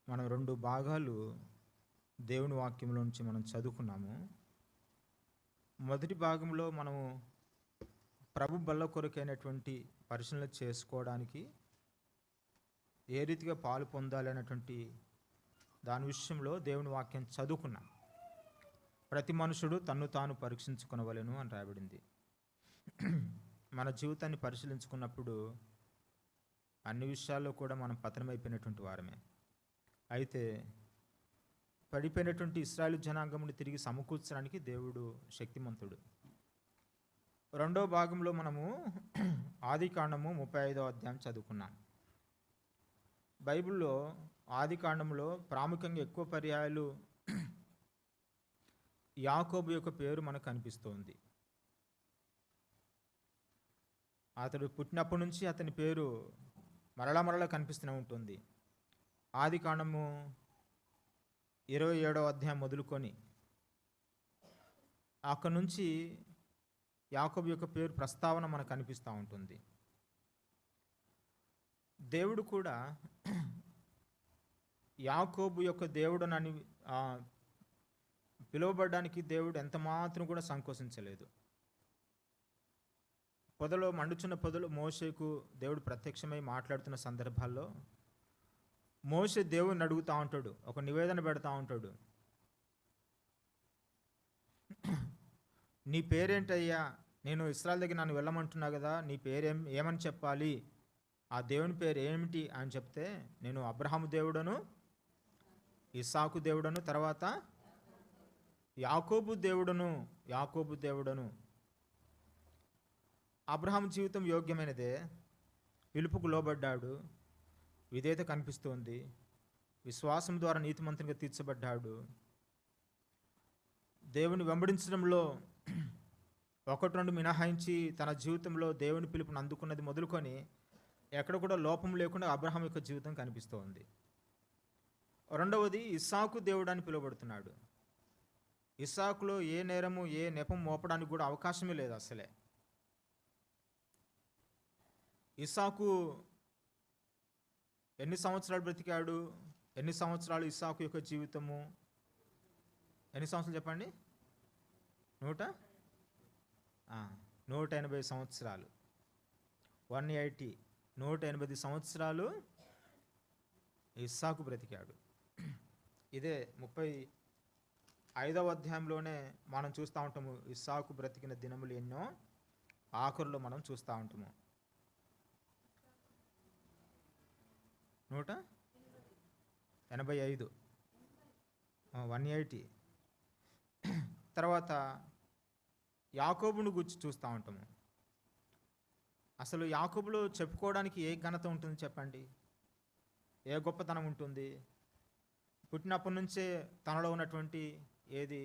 మనం 2 భాగాలు దేవుని వాక్యంలో నుంచి మనం చదువుకున్నాము. మొదటి భాగంలో మనము ప్రభు బల్ల కొరకైనటువంటి పరిశీలన చేసుకోవడానికి ఏ రీతిగా పాలు పొందాలి అనేటువంటి దాని విషయంలో దేవుని వాక్యం చదువుకున్నాం. ప్రతి మనుషుడు తన్ను తాను పరీక్షించుకొనవలెను అని రాయబడింది. మన జీవితాన్ని పరిశీలించుకున్నప్పుడు అన్ని విషయాల్లో కూడా మనం పతనమైపోయినటువంటి వారమే. అయితే పడిపోయినటువంటి ఇశ్రాయేలు జనాంగముని తిరిగి సమకూర్చడానికి దేవుడు శక్తిమంతుడు. రెండో భాగంలో మనము ఆదికాండము 35వ అధ్యాయం చదువుకున్నాం. బైబిల్లో ఆదికాండంలో ప్రాముఖ్యంగా ఎక్కువ పర్యాయాలు యాకోబు యొక్క పేరు మనకు కనిపిస్తోంది. అతడు పుట్టినప్పటి నుంచి అతని పేరు మరలా కనిపిస్తూనే ఉంటుంది. ఆదికాండము 27వ అధ్యాయం మొదలుకొని అక్కడి నుంచి యాకోబు యొక్క పేరు ప్రస్తావన మనకు కనిపిస్తూ ఉంటుంది. దేవుడు కూడా యాకోబు యొక్క దేవుడనని పిలువబడడానికి దేవుడు ఎంత మాత్రం కూడా సంకోచించలేదు. మండుచున్న పొదలో మోషేకు దేవుడు ప్రత్యక్షమై మాట్లాడుతున్న సందర్భాల్లో మోషే దేవుడిని అడుగుతూ ఉంటాడు, ఒక నివేదన పెడతా ఉంటాడు. నీ పేరేంటయ్యా? నేను ఇశ్రాయేలు దగ్గర నన్ను వెళ్ళమంటున్నా కదా, నీ పేరేం ఏమని చెప్పాలి? ఆ దేవుని పేరు ఏమిటి అని చెప్తే, నేను అబ్రహాము దేవుడను, ఇస్సాకు దేవుడను, తర్వాత యాకోబు దేవుడను. అబ్రహాము జీవితం యోగ్యమైనదే, పిలుపుకు లోబడ్డాడు, విధేయత కనిపిస్తోంది, విశ్వాసం ద్వారా నీతిమంతునిగా తీర్చబడ్డాడు. దేవుని వెంబడించడంలో 1-2 మినహాయించి తన జీవితంలో దేవుని పిలుపుని అందుకున్నది మొదలుకొని ఎక్కడ కూడా లోపం లేకుండా అబ్రహాం యొక్క జీవితం కనిపిస్తోంది. రెండవది, ఇస్సాకు దేవుడు అని పిలువబడుతున్నాడు. ఇస్సాకులో ఏ నేరము ఏ నెపం మోపడానికి కూడా అవకాశమే లేదు అసలే. ఇస్సాకు ఎన్ని సంవత్సరాలు బ్రతికాడు? ఎన్ని సంవత్సరాలు ఇస్సాకు యొక్క జీవితము? ఎన్ని సంవత్సరాలు చెప్పండి? 180 సంవత్సరాలు. 180 సంవత్సరాలు ఇస్సాకు బ్రతికాడు. ఇదే 35వ అధ్యాయంలోనే మనం చూస్తూ ఉంటాము. ఇస్సాకు బ్రతికిన దినములు ఎన్నో ఆఖరులో మనం చూస్తూ ఉంటాము. 185, 180. తర్వాత యాకోబును గురించి చూస్తూ ఉంటాము. అసలు యాకోబులో చెప్పుకోవడానికి ఏ ఘనత ఉంటుంది చెప్పండి? ఏ గొప్పతనం ఉంటుంది? పుట్టినప్పటి నుంచే తనలో ఉన్నటువంటి ఏది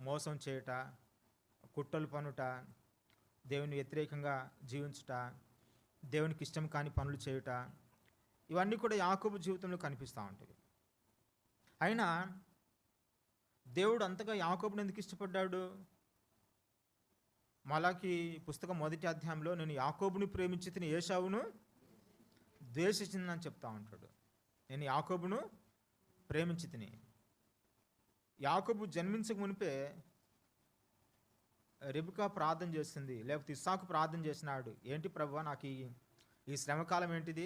మోసం చేయుట, కుట్రలు పనుట, దేవుని వ్యతిరేకంగా జీవించుట, దేవునికి ఇష్టం కాని పనులు చేయుట, ఇవన్నీ కూడా యాకోబు జీవితంలో కనిపిస్తూ ఉంటాయి. అయినా దేవుడు అంతగా యాకోబుని ఎందుకు ఇష్టపడ్డాడు? మలాకి పుస్తకం 1వ అధ్యాయంలో నేను యాకోబుని ప్రేమించి ఏశావును ద్వేషించిందని చెప్తా ఉంటాడు. నేను యాకోబును ప్రేమించి తిని. యాకోబు జన్మించక మునిపే రెబెకా ప్రార్థన చేసింది, లేకపోతే ఇస్సాకు ప్రార్థన చేసినాడు. ఏంటి ప్రభువా, నాకు ఈ శ్రమకాలం ఏంటిది?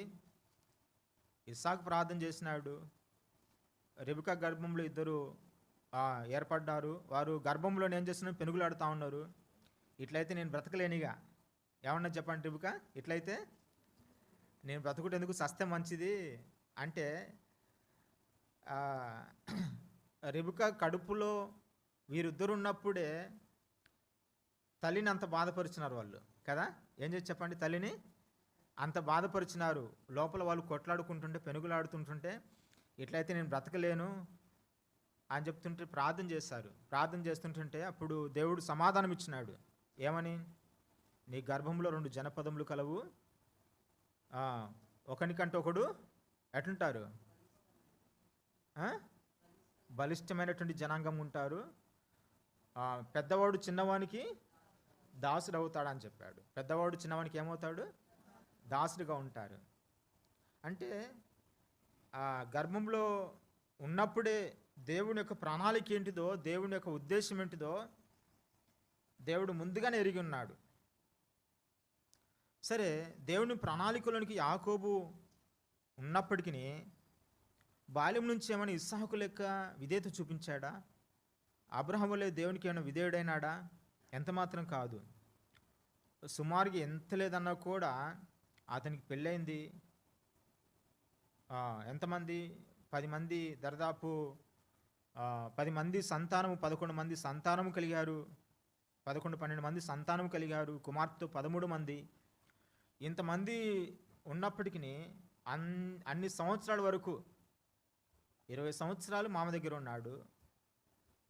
ఇస్సాకు ప్రార్థన చేసినాడు. రెబెకా గర్భంలో ఇద్దరు ఏర్పడ్డారు. వారు గర్భంలో ఏం చేస్తున్నారు? పెనుగులాడుతూ ఉన్నారు. ఇట్లయితే నేను బ్రతకలేనిగా. ఏమన్నా చెప్పండి రెబెకా, ఇట్లయితే నేను బ్రతుకుటేందుకు సస్తే మంచిది అంటే, రెబెకా కడుపులో వీరిద్దరు ఉన్నప్పుడే తల్లిని అంత బాధపరిచినారు వాళ్ళు కదా. ఏం చేసి చెప్పండి? తల్లిని అంత బాధపరిచినారు. లోపల వాళ్ళు కొట్లాడుకుంటుంటే, పెనుగులాడుతుంటుంటే, ఇట్లయితే నేను బ్రతకలేను అని చెప్తుంటే ప్రార్థన చేశారు. ప్రార్థన చేస్తుంటుంటే అప్పుడు దేవుడు సమాధానం ఇచ్చినాడు. ఏమని? నీ గర్భంలో 2 జనపదములు కలవు, ఒకనికంటే ఒకడు ఎట్లుంటారు? బలిష్టమైనటువంటి జనాంగం ఉంటారు. పెద్దవాడు చిన్నవానికి దాసుడు అవుతాడని చెప్పాడు. పెద్దవాడు చిన్నవానికి ఏమవుతాడు? దాసుడుగా ఉంటారు. అంటే ఆ గర్భంలో ఉన్నప్పుడే దేవుని యొక్క ప్రణాళిక ఏంటిదో, దేవుని యొక్క ఉద్దేశం ఏంటిదో దేవుడు ముందుగానే ఎరిగి ఉన్నాడు. సరే, దేవుని ప్రణాళికలోనికి యాకోబు ఉన్నప్పటికీ బాల్యం నుంచి ఏమైనా ఇస్సాకు లెక్క విధేయత చూపించాడా? అబ్రహాము వలె దేవునికి ఏమైనా విధేయుడైనాడా? ఎంత మాత్రం కాదు. సుమారుగా ఎంత లేదన్నా కూడా అతనికి పెళ్ళైంది. ఎంతమంది? 10 మంది, దరిదాపు 10 మంది సంతానము, 11 మంది సంతానము కలిగారు. 11-12 మంది సంతానం కలిగారు. కుమార్తెతో 13 మంది. ఇంతమంది ఉన్నప్పటికీ అన్ని సంవత్సరాల వరకు 20 సంవత్సరాలు మామ దగ్గర ఉన్నాడు,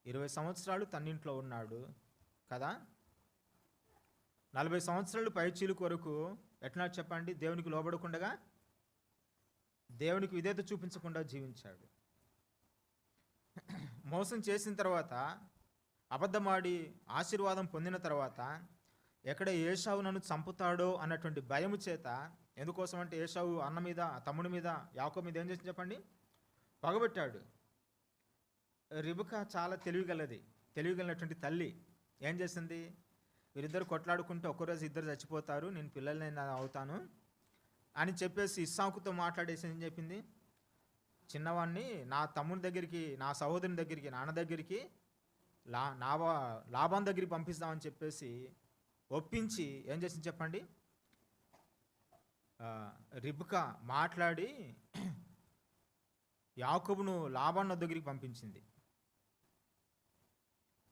20 సంవత్సరాలు తన్నింట్లో ఉన్నాడు కదా. 40 సంవత్సరాలు పైచీలకు వరకు ఎట్లా చెప్పండి, దేవునికి లోబడకుండా, దేవునికి విధేయత చూపించకుండా జీవించాడు. మోసం చేసిన తర్వాత, అబద్ధమాడి ఆశీర్వాదం పొందిన తర్వాత, ఎక్కడ ఏశావు నన్ను చంపుతాడో అన్నటువంటి భయము చేత, ఎందుకోసం అంటే ఏశావు అన్న మీద, తమ్ముడి మీద, యాకోబు మీద ఏం చేసింది చెప్పండి, పగబెట్టాడు. రిబకా చాలా తెలివిగలనటువంటి తల్లి ఏం చేసింది, వీరిద్దరు కొట్లాడుకుంటే ఒక్కరోజు ఇద్దరు చచ్చిపోతారు, నేను పిల్లల్ని అవుతాను అని చెప్పేసి ఇస్సాకుతో మాట్లాడేసి ఏం చెప్పింది, చిన్నవాడిని నా తమ్ముని దగ్గరికి, నా సహోదరుని దగ్గరికి, నాన్న దగ్గరికి, లాబాన్ దగ్గరికి పంపిస్తామని చెప్పేసి ఒప్పించి ఏం చేసింది చెప్పండి, రిబ్కా మాట్లాడి యాకోబును లాబాన్ దగ్గరికి పంపించింది.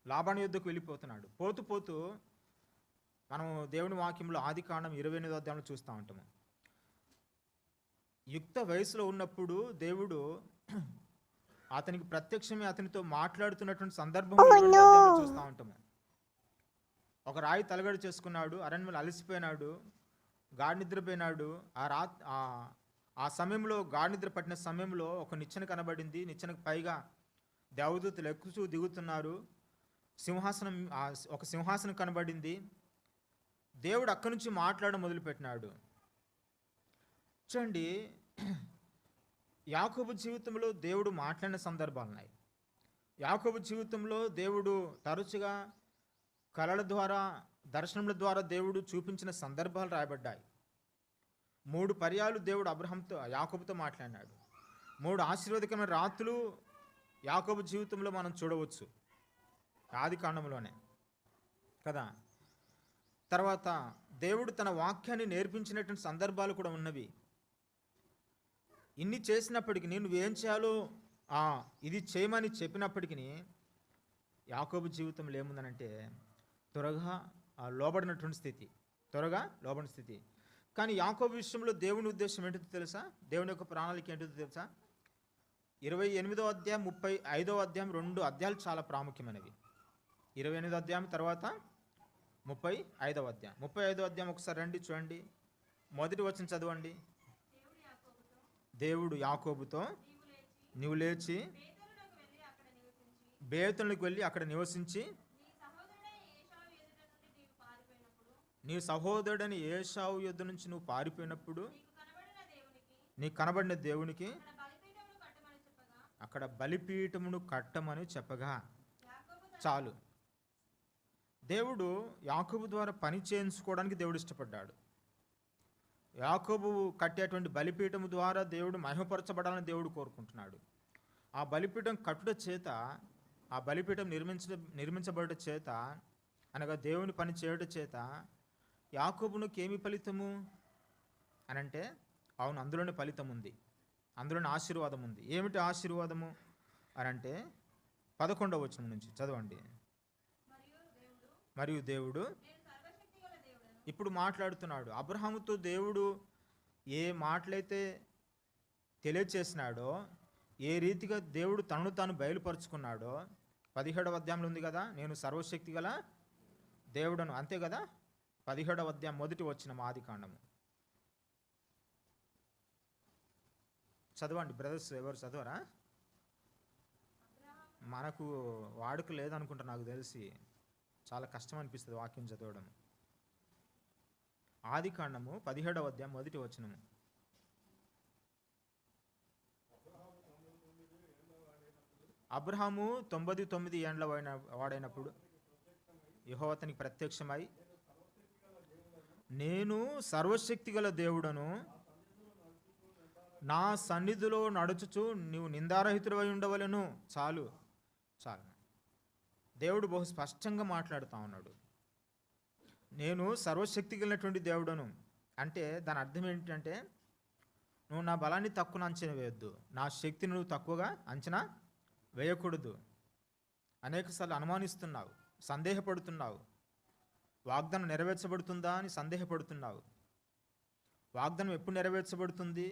లాబాన్ యుద్ధకు వెళ్ళిపోతున్నాడు. పోతూ పోతూ మనం దేవుని వాక్యంలో ఆదికాండం 28వ అధ్యాయంలో చూస్తూ ఉంటాము. యుక్త వయసులో ఉన్నప్పుడు దేవుడు అతనికి ప్రత్యక్షమే అతనితో మాట్లాడుతున్నటువంటి సందర్భం చూస్తూ ఉంటాము. ఒక రాయి తలగడ చేసుకున్నాడు, అరణ్యంలో అలసిపోయినాడు, గాఢ నిద్రపోయినాడు. ఆ సమయంలో గాఢ నిద్ర పట్టిన సమయంలో ఒక నిచ్చెన కనబడింది. నిచ్చెనకు పైగా దేవదూతలు ఎక్కుతూ దిగుతున్నారు. ఒక సింహాసనం కనబడింది. దేవుడు అక్కడి నుంచి మాట్లాడడం మొదలుపెట్టినాడు. చూడండి, యాకోబు జీవితంలో దేవుడు మాట్లాడిన సందర్భాలు ఉన్నాయి. యాకోబు జీవితంలో దేవుడు తరచుగా కలల ద్వారా, దర్శనముల ద్వారా దేవుడు చూపించిన సందర్భాలు రాయబడ్డాయి. 3 పర్యాలు దేవుడు అబ్రహాంతో, యాకోబుతో మాట్లాడినాడు. 3 ఆశీర్వాదకరమైన రాత్రులు యాకోబు జీవితంలో మనం చూడవచ్చు, ఆదికాండంలోనే కదా. తర్వాత దేవుడు తన వాక్యాన్ని నేర్పించినటువంటి సందర్భాలు కూడా ఉన్నవి. ఇన్ని చేసినప్పటికీ, నువ్వేం చేయాలో ఇది చేయమని చెప్పినప్పటికీ యాకోబు జీవితంలో ఏముందనంటే త్వరగా లోబడినటువంటి స్థితి. కానీ యాకోబు విషయంలో దేవుని ఉద్దేశం ఏంటో తెలుసా, దేవుని యొక్క ప్రణాళిక ఏంటో తెలుసా? 28వ అధ్యాయం, 35వ అధ్యాయం, 2 అధ్యాయాలు చాలా ప్రాముఖ్యమైనవి. 28వ అధ్యాయం తర్వాత 35వ అధ్యాయం. 35వ అధ్యాయం ఒకసారి రండి, చూడండి. మొదటి వచనం చదవండి. దేవుడు యాకోబుతో, నీవు లేచి బేతేలుకు వెళ్ళి అక్కడ నివసించి, నీ సహోదరుడని ఏశావు యుద్ధ నుంచి నువ్వు పారిపోయినప్పుడు నీకు కనబడిన దేవునికి అక్కడ బలిపీఠమును కట్టమని చెప్పగా చాలు. దేవుడు యాకోబు ద్వారా పని చేయించుకోవడానికి దేవుడు ఇష్టపడ్డాడు. యాకోబు కట్టేటువంటి బలిపీఠము ద్వారా దేవుడు మహిమపరచబడాలని దేవుడు కోరుకుంటున్నాడు. ఆ బలిపీఠం కట్టుట చేత, ఆ బలిపీఠం నిర్మించబడట చేత, అనగా దేవుని పని చేయడం చేత యాకోబునికి ఏమి ఫలితము అనంటే, అవును, అందులోనే ఫలితం ఉంది, అందులోనే ఆశీర్వాదం ఉంది. ఏమిటి ఆశీర్వాదము అనంటే 11వ వచనం నుంచి చదవండి. మరియు దేవుడు ఇప్పుడు మాట్లాడుతున్నాడు. అబ్రహాముతో దేవుడు ఏ మాటలైతే తెలియచేసినాడో, ఏ రీతిగా దేవుడు తనను తాను బయలుపరుచుకున్నాడో 17వ అధ్యాయంలో ఉంది కదా, నేను సర్వశక్తి గల దేవుడను, అంతే కదా. 17వ అధ్యాయం మొదటి వచనం ఆదికాండము చదవండి బ్రదర్స్. ఎవరు చదవరా? మనకు వాడుక లేదనుకుంటా, నాకు తెలిసి చాలా కష్టం అనిపిస్తుంది వాక్యం చదవడం. ఆదికాండము 17వ అధ్యాయం మొదటి వచనము. అబ్రహాము 99 ఏండ్ల వాడైనప్పుడు యెహోవా అతనికి ప్రత్యక్షమై, నేను సర్వశక్తిగల దేవుడను, నా సన్నిధిలో నడుచుచు నీవు నిందారహితుడవై ఉండవలెను. చాలు. దేవుడు బహు స్పష్టంగా మాట్లాడుతూ ఉన్నాడు. నేను సర్వశక్తి కలిగినటువంటి దేవుడను అంటే దాని అర్థం ఏంటంటే, నువ్వు నా బలాన్ని తక్కువ అంచనా వేయొద్దు, నా శక్తిని నువ్వు తక్కువగా అంచనా వేయకూడదు. అనేకసార్లు అనుమానిస్తున్నావు, సందేహపడుతున్నావు, వాగ్దానం నెరవేర్చబడుతుందా అని సందేహపడుతున్నావు. వాగ్దానం ఎప్పుడు నెరవేర్చబడుతుంది,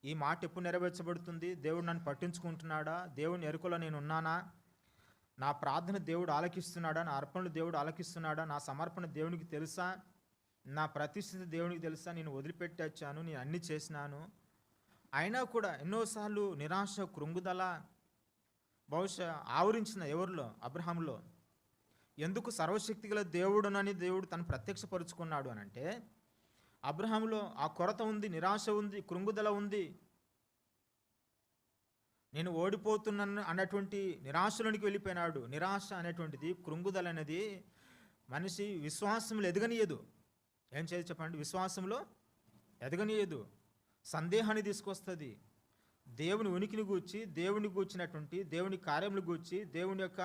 ఈ మాట ఎప్పుడు నెరవేర్చబడుతుంది, దేవుడు నన్ను పట్టించుకుంటున్నాడా, దేవుని ఎరుకలో నేను ఉన్నానా, నా ప్రార్థన దేవుడు ఆలకిస్తున్నాడా, నా అర్పణలు దేవుడు ఆలకిస్తున్నాడా, నా సమర్పణ దేవునికి తెలుసా, నా ప్రతిష్ఠిత దేవునికి తెలుసా, నేను వదిలిపెట్టి వచ్చాను, నేను అన్నీ చేసినాను. అయినా కూడా ఎన్నోసార్లు నిరాశ, కృంగుదల బహుశా ఆవరించిన ఎవరిలో? అబ్రహాములో. ఎందుకు సర్వశక్తి గల దేవుడునని దేవుడు తను ప్రత్యక్షపరుచుకున్నాడు అని అంటే, అబ్రహాములో ఆ కొరత ఉంది, నిరాశ ఉంది, కృంగుదల ఉంది. నేను ఓడిపోతున్నాను అన్నటువంటి నిరాశలోనికి వెళ్ళిపోయినాడు. నిరాశ అనేటువంటిది, కృంగుదల అనేది మనిషి విశ్వాసంలో ఎదగనీయదు. ఏం చేయదు చెప్పండి? విశ్వాసంలో ఎదగనీయదు, సందేహాన్ని తీసుకొస్తుంది. దేవుని ఉనికిని గూర్చి, దేవుని గూర్చినటువంటి దేవుని కార్యములు గూర్చి, దేవుని యొక్క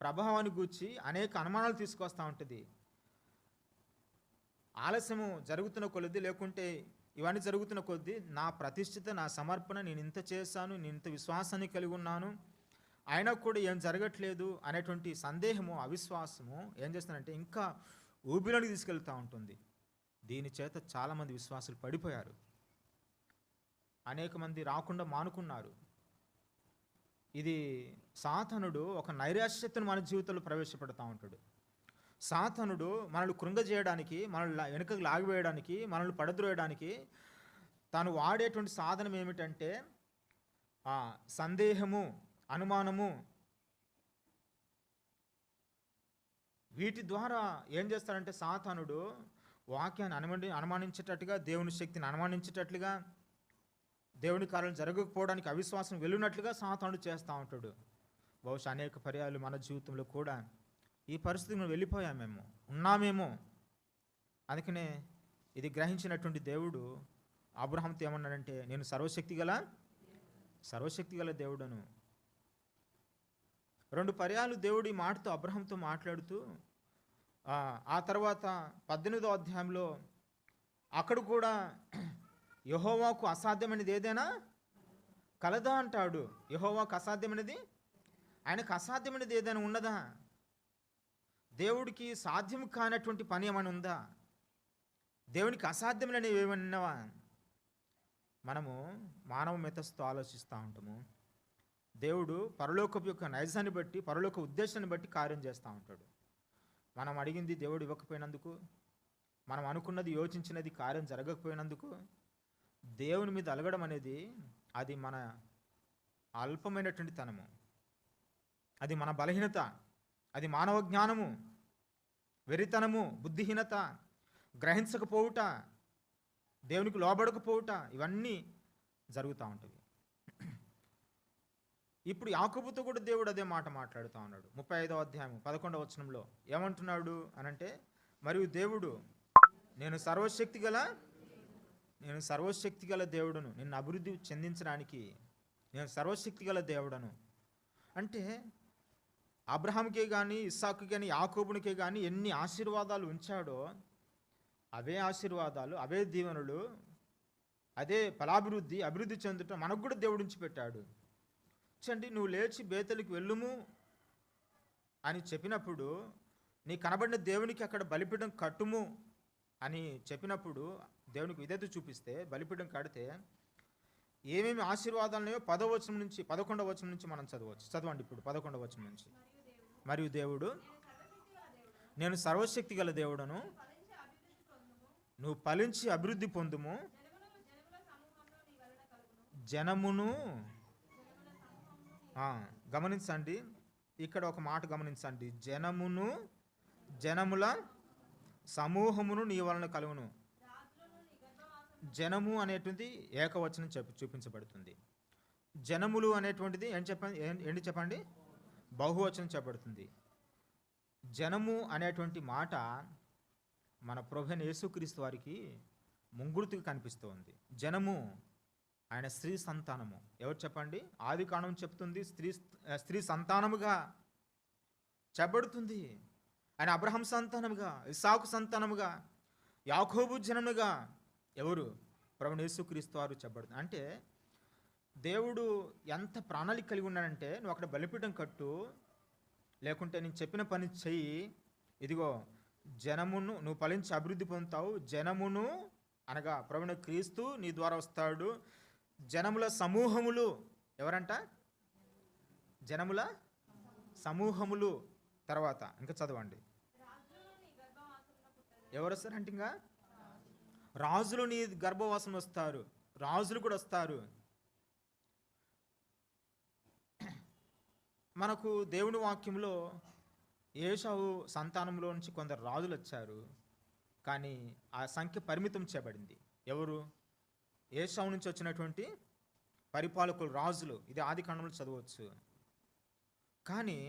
ప్రభావాన్ని గూర్చి అనేక అనుమానాలు తీసుకొస్తూ ఉంటుంది. ఆలస్యము జరుగుతున్న కొలది, లేకుంటే ఇవన్నీ జరుగుతున్న కొద్దీ నా ప్రతిష్ఠిత, నా సమర్పణ, నేను ఇంత చేశాను, నేను ఇంత విశ్వాసాన్ని కలిగి ఉన్నాను, అయినా కూడా ఏం జరగట్లేదు అనేటువంటి సందేహము, అవిశ్వాసము ఏం చేస్తుందంటే ఇంకా ఊబిలోకి తీసుకెళ్తూ ఉంటుంది. దీని చేత చాలామంది విశ్వాసులు పడిపోయారు. అనేక మంది రాకుండా మానుకున్నారు. ఇది సాతానుడు ఒక నైరాశ్యతను మన జీవితంలో ప్రవేశపెడతా ఉంటాడు. సాతానుడు మనల్ని కృంగజేయడానికి, మనల్ని వెనుకకు లాగివేయడానికి, మనల్ని పడద్రోయడానికి తాను వాడేటువంటి సాధనం ఏమిటంటే సందేహము, అనుమానము. వీటి ద్వారా ఏం చేస్తాడంటే సాతానుడు వాక్యాన్ని అనుమానించేటట్టుగా, దేవుని శక్తిని అనుమానించేటట్లుగా, దేవుని కార్యాలు జరగకపోవడానికి అవిశ్వాసం వెళ్ళినట్లుగా సాతానుడు చేస్తూ ఉంటాడు. బహుశా అనేక పర్యాలు మన జీవితంలో కూడా ఈ పరిస్థితికి మనం వెళ్ళిపోయామేమో, ఉన్నామేమో. అందుకనే ఇది గ్రహించినటువంటి దేవుడు అబ్రహాముతో ఏమన్నాడంటే, నేను సర్వశక్తి గల దేవుడను. 2 పర్యాలు దేవుడు ఈ మాటతో అబ్రహాముతో మాట్లాడుతూ ఆ తర్వాత 18వ అధ్యాయంలో అక్కడ కూడా యెహోవాకు అసాధ్యమైనది ఏదైనా కలదా అంటాడు. యెహోవాకు అసాధ్యమైనది, ఆయనకు అసాధ్యమైనది ఏదైనా ఉన్నదా? దేవుడికి సాధ్యం కానటువంటి పని ఏమైనా ఉందా? దేవునికి అసాధ్యమైనవి ఏమైనా ఉన్నవా? మనము మానవ మెతస్తో ఆలోచిస్తూ ఉంటాము. దేవుడు పరలోకపు యొక్క నైజాన్ని బట్టి, పరలోక ఉద్దేశాన్ని బట్టి కార్యం చేస్తూ ఉంటాడు. మనం అడిగింది దేవుడు ఇవ్వకపోయినందుకు, మనం అనుకున్నది, యోచించినది కార్యం జరగకపోయినందుకు దేవుని మీద అలగడం అనేది అది మన అల్పమైనటువంటి తనము, అది మన బలహీనత, అది మానవ జ్ఞానము, వెరితనము, బుద్ధిహీనత, గ్రహించకపోవుట, దేవునికి లోబడకపోవుట, ఇవన్నీ జరుగుతూ ఉంటుంది. ఇప్పుడు యాకోబుతో కూడా దేవుడు అదే మాట మాట్లాడుతూ ఉన్నాడు. 35వ అధ్యాయం 11వ వచనంలో ఏమంటున్నాడు అనంటే, మరియు దేవుడు నేను సర్వశక్తి గల దేవుడును, నిన్ను అభివృద్ధి చెందించడానికి నేను సర్వశక్తి గల దేవుడను. అంటే అబ్రహాంకే కానీ, ఇస్సాకుకే కానీ, యాకోబునికే కానీ ఎన్ని ఆశీర్వాదాలు ఉంచాడో అవే ఆశీర్వాదాలు, అవే దీవెనలు, అదే అభివృద్ధి చెందుట మనకు కూడా దేవుడు ఉంచి పెట్టాడు. చండి, నువ్వు లేచి బేతెలుకి వెళ్ళుము అని చెప్పినప్పుడు, నీ కనబడిన దేవునికి అక్కడ బలిపీఠం కట్టుము అని చెప్పినప్పుడు, దేవునికి విధేయత చూపిస్తే బలిపీఠం కడితే ఏమేమి ఆశీర్వాదాలు ఉన్నాయో 11వ వచనం నుంచి మనం చదవండి. ఇప్పుడు 11వ వచనం నుంచి, మరియు దేవుడు నేను సర్వశక్తి గల దేవుడను, నువ్వు ఫలించి అభివృద్ధి పొందుము, జనమును గమనించండి, ఇక్కడ ఒక మాట గమనించండి, జనముల సమూహమును నీ వలన కలుగును. జనము అనేటువంటి ఏకవచనం చూపించబడుతుంది. జనములు అనేటువంటిది ఏంటి చెప్పండి, బహువచనం చెప్పబడుతుంది. జనము అనేటువంటి మాట మన ప్రభువైన యేసుక్రీస్తు వారికి ముంగుర్తుగా కనిపిస్తూ ఉంది. జనము ఆయన స్త్రీ సంతానము. ఎవరు చెప్పండి? ఆది కాండం చెప్తుంది స్త్రీ సంతానముగా చెప్పబడుతుంది. ఆయన అబ్రహాం సంతానముగా, ఇస్సాకు సంతానముగా, యాకోబు జనముగా ఎవరు? ప్రభువైన యేసుక్రీస్తు వారు చెప్పబడుతుంది. అంటే దేవుడు ఎంత ప్రణాళిక కలిగి ఉన్నాడంటే, నువ్వు అక్కడ బలిపీఠం కట్టు, లేకుంటే నేను చెప్పిన పని చెయ్యి, ఇదిగో జనమును నువ్వు ఫలించి అభివృద్ధి పొందుతావు, జనమును అనగా ప్రభువైన క్రీస్తు నీ ద్వారా వస్తాడు, జనముల సమూహములు. ఎవరంట? జనముల సమూహములు. తర్వాత ఇంకా చదవండి. ఎవరు వస్తారంటే ఇంకా రాజులు నీ గర్భవాసం వస్తారు. రాజులు కూడా వస్తారు. మనకు దేవుని వాక్యంలో ఏశావు సంతానంలో నుంచి కొందరు రాజులు వచ్చారు, కానీ ఆ సంఖ్య పరిమితం చేయబడింది. ఎవరు? ఏశావు నుంచి వచ్చినటువంటి పరిపాలకులు, రాజులు. ఇది ఆది కాండంలో చదవచ్చు. కానీ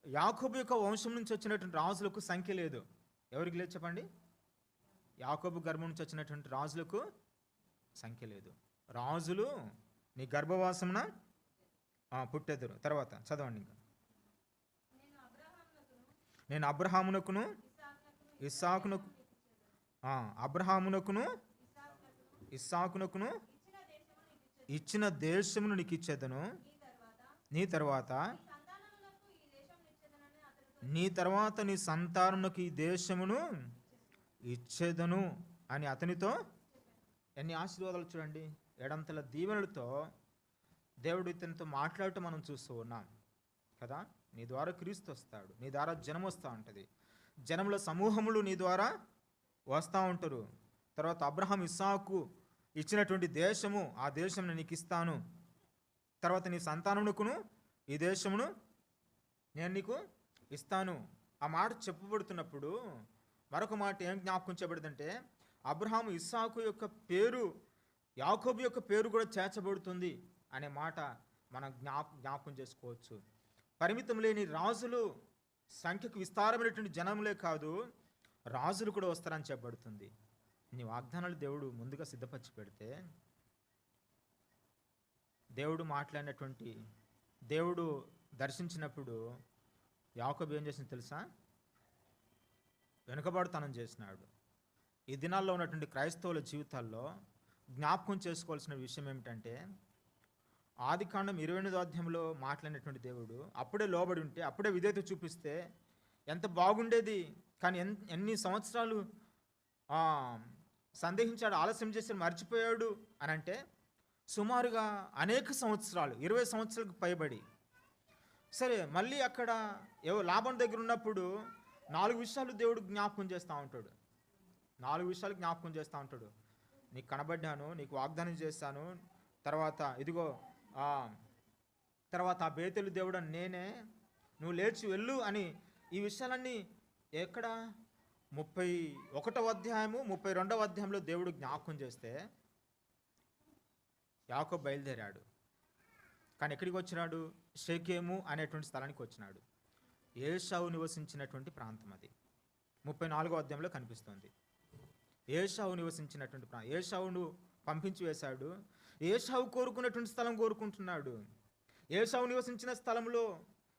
యాకోబు యొక్క వంశం నుంచి వచ్చినటువంటి రాజులకు సంఖ్య లేదు. ఎవరికి లేదు చెప్పండి? యాకోబు గర్భం నుంచి వచ్చినటువంటి రాజులకు సంఖ్య లేదు. రాజులు నీ గర్భవాసమున పుట్టెదరు. తర్వాత చదవండి. ఇంకా నేను అబ్రహామునకును ఇస్సాకునకు అబ్రహామునకును ఇస్సాకునకును ఇచ్చిన దేశమును నీకు ఇచ్చేదను, నీ తర్వాత నీ సంతానమునకు ఈ దేశమును ఇచ్చేదను అని అతనితో. ఎన్ని ఆశీర్వాదాలు చూడండి! ఎడంతల దీవెనలతో దేవుడు ఇతనితో మాట్లాడటం మనం చూస్తూ ఉన్నాం కదా. నీ ద్వారా క్రీస్తు వస్తాడు, నీ ద్వారా జనం వస్తూ ఉంటుంది, జనముల సమూహములు నీ ద్వారా వస్తూ ఉంటారు. తర్వాత అబ్రహాం ఇస్సాకు ఇచ్చినటువంటి దేశము, ఆ దేశం నీకు ఇస్తాను, తర్వాత నీ సంతానమునకును ఈ దేశమును నేను నీకు ఇస్తాను. ఆ మాట చెప్పబడుతున్నప్పుడు మరొక మాట ఏం జ్ఞాపకం చేయబడిందంటే, అబ్రహాము ఇస్సాకు యొక్క పేరు యాకోబు యొక్క పేరు కూడా చేర్చబడుతుంది అనే మాట మనం జ్ఞాపకం చేసుకోవచ్చు. పరిమితం లేని రాజులు, సంఖ్యకు విస్తారమైనటువంటి జనములే కాదు, రాజులు కూడా వస్తారని చెప్పబడుతుంది. నీ వాగ్దానాలు దేవుడు ముందుగా సిద్ధపరిచి పెడితే, దేవుడు మాట్లాడినటువంటి, దేవుడు దర్శించినప్పుడు యాకోబు ఏం చేసింది తెలుసా? వెనుకబాటుతనం చేసినాడు. ఈ దినాల్లో ఉన్నటువంటి క్రైస్తవుల జీవితాల్లో జ్ఞాపకం చేసుకోవాల్సిన విషయం ఏమిటంటే, ఆది కాండం 28వ అధ్యాయంలో మాట్లాడినటువంటి దేవుడు అప్పుడే లోబడి ఉంటే, అప్పుడే విధేయత చూపిస్తే ఎంత బాగుండేది. కానీ ఎన్ని సంవత్సరాలు సందేహించాడు, ఆలస్యం చేసి మర్చిపోయాడు అని అంటే, సుమారుగా అనేక సంవత్సరాలు, 20 సంవత్సరాలకు పైబడి. సరే, మళ్ళీ అక్కడ లాభం దగ్గర ఉన్నప్పుడు 4 విషయాలు దేవుడు జ్ఞాపకం చేస్తూ ఉంటాడు. 4 విషయాలు జ్ఞాపకం చేస్తూ ఉంటాడు. నీకు కనబడ్డాను, నీకు వాగ్దానం చేస్తాను, తర్వాత ఇదిగో తర్వాత ఆ బేతేలు దేవుడు నేనే, నువ్వు లేచి వెళ్ళు అని. ఈ విషయాలన్నీ ఎక్కడ? 31వ అధ్యాయము 32వ అధ్యాయంలో దేవుడు జ్ఞాపకం చేస్తే యాకోబు బయలుదేరాడు. కానీ ఎక్కడికి వచ్చినాడు? షేకెము అనేటువంటి స్థలానికి వచ్చినాడు. ఏశావు నివసించినటువంటి ప్రాంతం అది 34వ అధ్యాయంలో కనిపిస్తుంది. ఏశావు నివసించినటువంటి ప్రాంతం. ఏశావును పంపించి వేశాడు. ఏశావు కోరుకున్నటువంటి స్థలం కోరుకుంటున్నాడు. ఏశావు నివసించిన స్థలంలో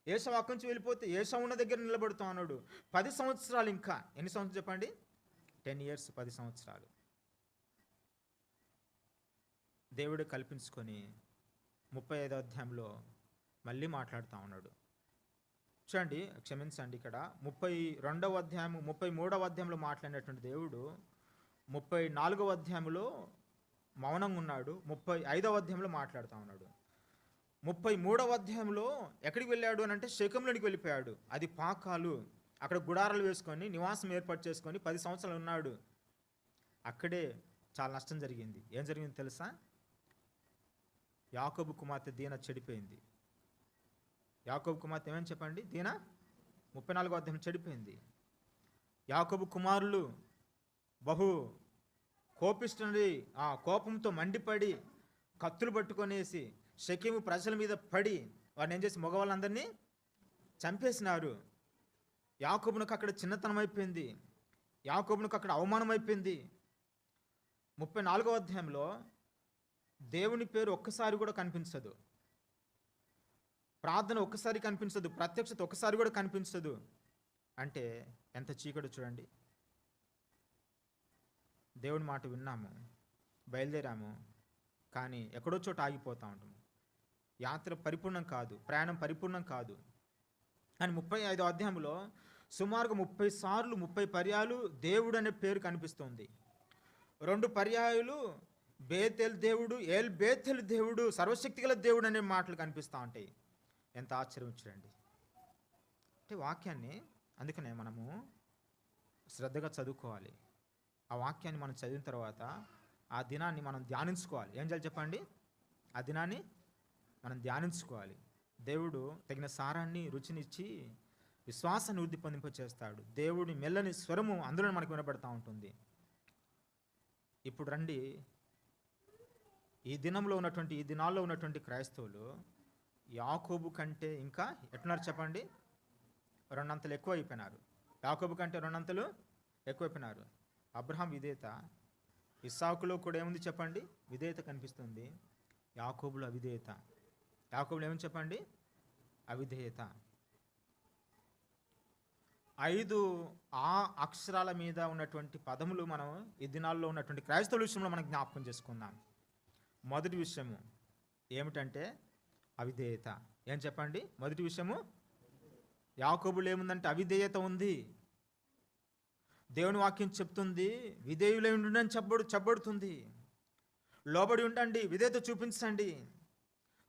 ఏశావు అక్కడి నుంచి వెళ్ళిపోతే ఏశావు ఉన్న దగ్గర నిలబడుతూ ఉన్నాడు. 10 సంవత్సరాలు. ఇంకా ఎన్ని సంవత్సరాలు చెప్పండి? 10 years, 10 సంవత్సరాలు దేవుడు కల్పించుకొని 35వ అధ్యాయంలో మళ్ళీ మాట్లాడుతూ ఉన్నాడు. చూడండి, క్షమించండి, ఇక్కడ 32వ అధ్యాయం 33వ అధ్యాయంలో మాట్లాడినటువంటి దేవుడు 34వ అధ్యాయంలో మౌనంగా ఉన్నాడు. 35వ అధ్యాయంలో మాట్లాడుతూ ఉన్నాడు. 33వ అధ్యాయంలో ఎక్కడికి వెళ్ళాడు అని అంటే షెకెములోనికి వెళ్ళిపోయాడు. అది పాకాలు. అక్కడ గుడారాలు వేసుకొని నివాసం ఏర్పాటు చేసుకొని 10 సంవత్సరాలు ఉన్నాడు. అక్కడే చాలా నష్టం జరిగింది. ఏం జరిగింది తెలుసా? యాకోబు కుమార్తె దీన చెడిపోయింది. యాకోబు కుమార్తె ఏమని చెప్పండి? దీన 34వ అధ్యాయం చెడిపోయింది. యాకోబు కుమారులు బహు కోపిష్ఠుడి, ఆ కోపంతో మండిపడి కత్తులు పట్టుకొనేసి షెకెము ప్రజల మీద పడి వాడిని ఏం చేసి మగవాళ్ళందరినీ చంపేసినారు. యాకోబునకు అక్కడ చిన్నతనం అయిపోయింది, యాకోబునకు అక్కడ అవమానం అయిపోయింది. 34వ అధ్యాయంలో దేవుని పేరు ఒక్కసారి కూడా కనిపించదు, ప్రార్థన ఒక్కసారి కనిపించదు, ప్రత్యక్షత ఒక్కసారి కూడా కనిపించదు. అంటే ఎంత చీకటి చూడండి. దేవుని మాట విన్నాము, బయలుదేరాము, కానీ ఎక్కడో చోట ఆగిపోతూ ఉంటాము. యాత్ర పరిపూర్ణం కాదు, ప్రయాణం పరిపూర్ణం కాదు. అని 35వ అధ్యాయంలో సుమారుగా 30 సార్లు 30 పర్యాలు దేవుడు అనే పేరు కనిపిస్తుంది. 2 పర్యాయాలు బేతెల్ దేవుడు, ఏల్ బేతెల్ దేవుడు, సర్వశక్తిగల దేవుడు అనే మాటలు కనిపిస్తూ ఉంటాయి. ఎంత ఆశ్చర్యం చూడండి. అంటే వాక్యాన్ని అందుకనే మనము శ్రద్ధగా చదువుకోవాలి. ఆ వాక్యాన్ని మనం చదివిన తర్వాత ఆ దినాన్ని మనం ధ్యానించుకోవాలి. ఏం చేయాలి చెప్పండి? ఆ దినాన్ని మనం ధ్యానించుకోవాలి. దేవుడు తగిన సారాన్ని, రుచినిచ్చి విశ్వాసాన్ని వృద్ధి పొందింపచేస్తాడు. దేవుడి మెల్లని స్వరము అందులో మనకు వినబడతా ఉంటుంది. ఇప్పుడు రండి, ఈ దినాల్లో ఉన్నటువంటి క్రైస్తవులు యాకోబు కంటే ఇంకా ఎట్లున్నారు చెప్పండి? 2 అంతలు ఎక్కువ అయిపోయినారు. యాకోబు కంటే 2 అంతలు ఎక్కువైపోయినారు. అబ్రహాం విధేయత, ఇస్సాకులో కూడా ఏముంది చెప్పండి? విధేయత కనిపిస్తుంది. యాకోబులో అవిధేయత. యాకోబులో ఏముంది చెప్పండి? అవిధేయత. 5 ఆ అక్షరాల మీద ఉన్నటువంటి పదములు మనం ఈ దినాల్లో ఉన్నటువంటి క్రైస్తవుల విషయంలో మనం జ్ఞాపకం చేసుకుందాం. మొదటి విషయము ఏమిటంటే అవిధేయత. ఏం చెప్పండి? మొదటి విషయము యాకోబులో ఏముందంటే అవిధేయత ఉంది. దేవుని వాక్యం చెప్తుంది, విధేయులై ఉండండి చెప్పబడుతుంది. లోబడి ఉండండి, విధేయత చూపించండి.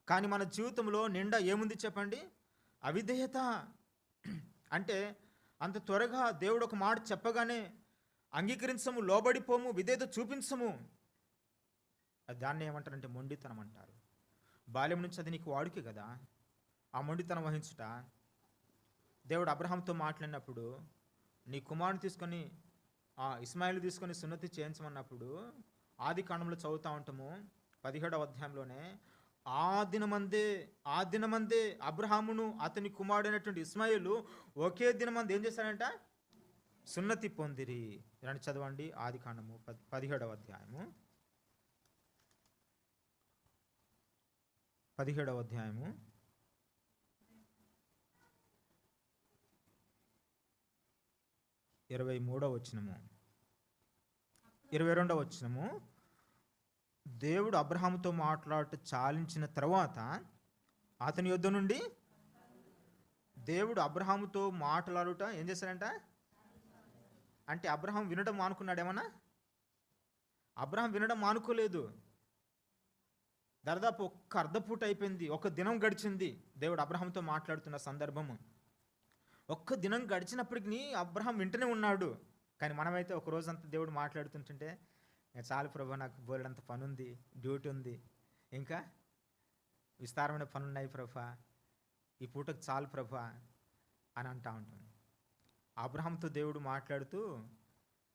కానీ మన జీవితంలో నిండా ఏముంది చెప్పండి? అవిధేయత. అంటే అంత త్వరగా దేవుడు ఒక మాట చెప్పగానే అంగీకరించము, లోబడిపోము, విధేయత చూపించము. దాన్ని ఏమంటారంటే మొండితనం అంటారు. బాల్యం నుంచి అది నీకు వాడుకే కదా ఆ మొండితనం వహించుట. దేవుడు అబ్రహాంతో మాట్లాడినప్పుడు నీ కుమారుని తీసుకొని ఇస్మాయిల్ తీసుకొని సున్నతి చేయించమన్నప్పుడు ఆది కాండంలో చదువుతూ ఉంటాము 17వ అధ్యాయంలోనే, ఆ దినమందే అబ్రహామును అతని కుమారుడైనటువంటి ఇస్మాయిలు ఒకే దినమంది ఏం చేశారంట? సున్నతి పొందిరి. ఇలాంటి చదవండి, ఆది కాండము 17వ అధ్యాయము 23వ వచనము 22వ వచనము. దేవుడు అబ్రహాముతో మాట్లాడుతూ చాలించిన తర్వాత అతని యొద్ద నుండి దేవుడు అబ్రహాముతో మాట్లాడుట ఏం చేశాడంట? అంటే అబ్రహాం వినడం మానుకున్నాడు ఏమన్నా? అబ్రహాం వినడం మానుకోలేదు. దాదాపు ఒక్క అర్ధపూట అయిపోయింది, ఒక దినం గడిచింది దేవుడు అబ్రహాంతో మాట్లాడుతున్న సందర్భము. ఒక్క దినం గడిచినప్పటికీ అబ్రహాం వింటూనే ఉన్నాడు. కానీ మనమైతే ఒక రోజంతా దేవుడు మాట్లాడుతుంటుంటే చాలు ప్రభా, నాకు బోలెడంత పని ఉంది, డ్యూటీ ఉంది, ఇంకా విస్తారమైన పని ఉన్నాయి ప్రభా, ఈ పూటకు చాలు ప్రభా అని అంటూ ఉంటాం. అబ్రహాంతో దేవుడు మాట్లాడుతూ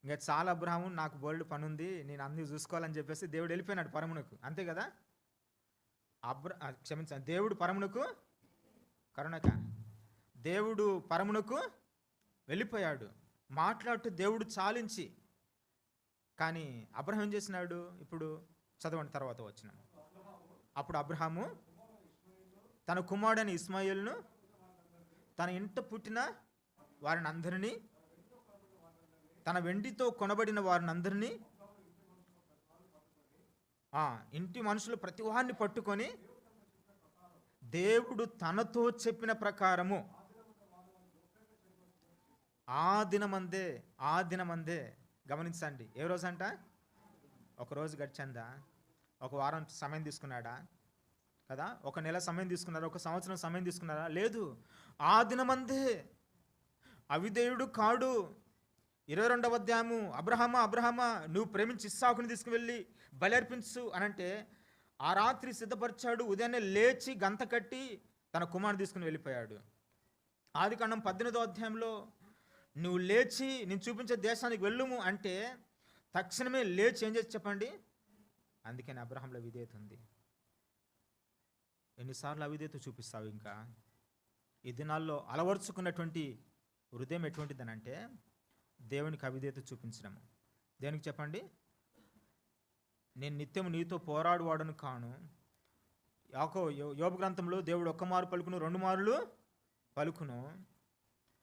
ఇంకా చాలా అబ్రహాము, నాకు బోలెడు పని ఉంది, నేను అన్నీ చూసుకోవాలని చెప్పేసి దేవుడు వెళ్ళిపోయినాడు పరమునకు. అంతే కదా? క్షమించండి, దేవుడు పరమునకు కరుణక దేవుడు పరమునకు వెళ్ళిపోయాడు మాట్లాడుతూ దేవుడు చాలించి. కానీ అబ్రహాం ఏం చేసినాడు? ఇప్పుడు చదవండి తర్వాత వచ్చిన. అప్పుడు అబ్రహాము తన కుమారుడైన ఇస్మాయిల్ను, తన ఇంట పుట్టిన వారిని అందరినీ, తన వెండితో కొనబడిన వారిని అందరినీ, ఇంటి మనుషులు ప్రతి వారిని పట్టుకొని దేవుడు తనతో చెప్పిన ప్రకారము ఆ దినమందే గమనించండి. ఏ రోజు అంట? ఒక రోజు గడిచిందా? ఒక వారం సమయం తీసుకున్నాడా కదా? ఒక నెల సమయం తీసుకున్నారా? ఒక సంవత్సరం సమయం తీసుకున్నారా? లేదు, ఆ దినమందే. అవిధేయుడు కాడు. 22వ అధ్యాయము, అబ్రహామా నువ్వు ప్రేమించి ఇస్సాకుని తీసుకువెళ్ళి బలి అర్పించు అనంటే ఆ రాత్రి సిద్ధపరిచాడు. ఉదయాన్నే లేచి గంత కట్టి తన కుమారుని తీసుకుని వెళ్ళిపోయాడు. ఆది కాండం 18వ అధ్యాయంలో నువ్వు లేచి నేను చూపించే దేశానికి వెళ్ళుము అంటే తక్షణమే లేచి ఏం చేసి చెప్పండి? అందుకని అబ్రహాంలో విధేయత ఉంది. ఎన్నిసార్లు అవిధేయత చూపిస్తావు? ఇంకా ఈ దినాల్లో అలవరుచుకున్నటువంటి హృదయం ఎటువంటిదనంటే దేవునికి అవిధేయత చూపించడం. దేనికి చెప్పండి? నేను నిత్యం నీతో పోరాడువాడను కాను. యోబు గ్రంథంలో దేవుడు ఒక్క మారు పలుకును, 2 మారులు పలుకును.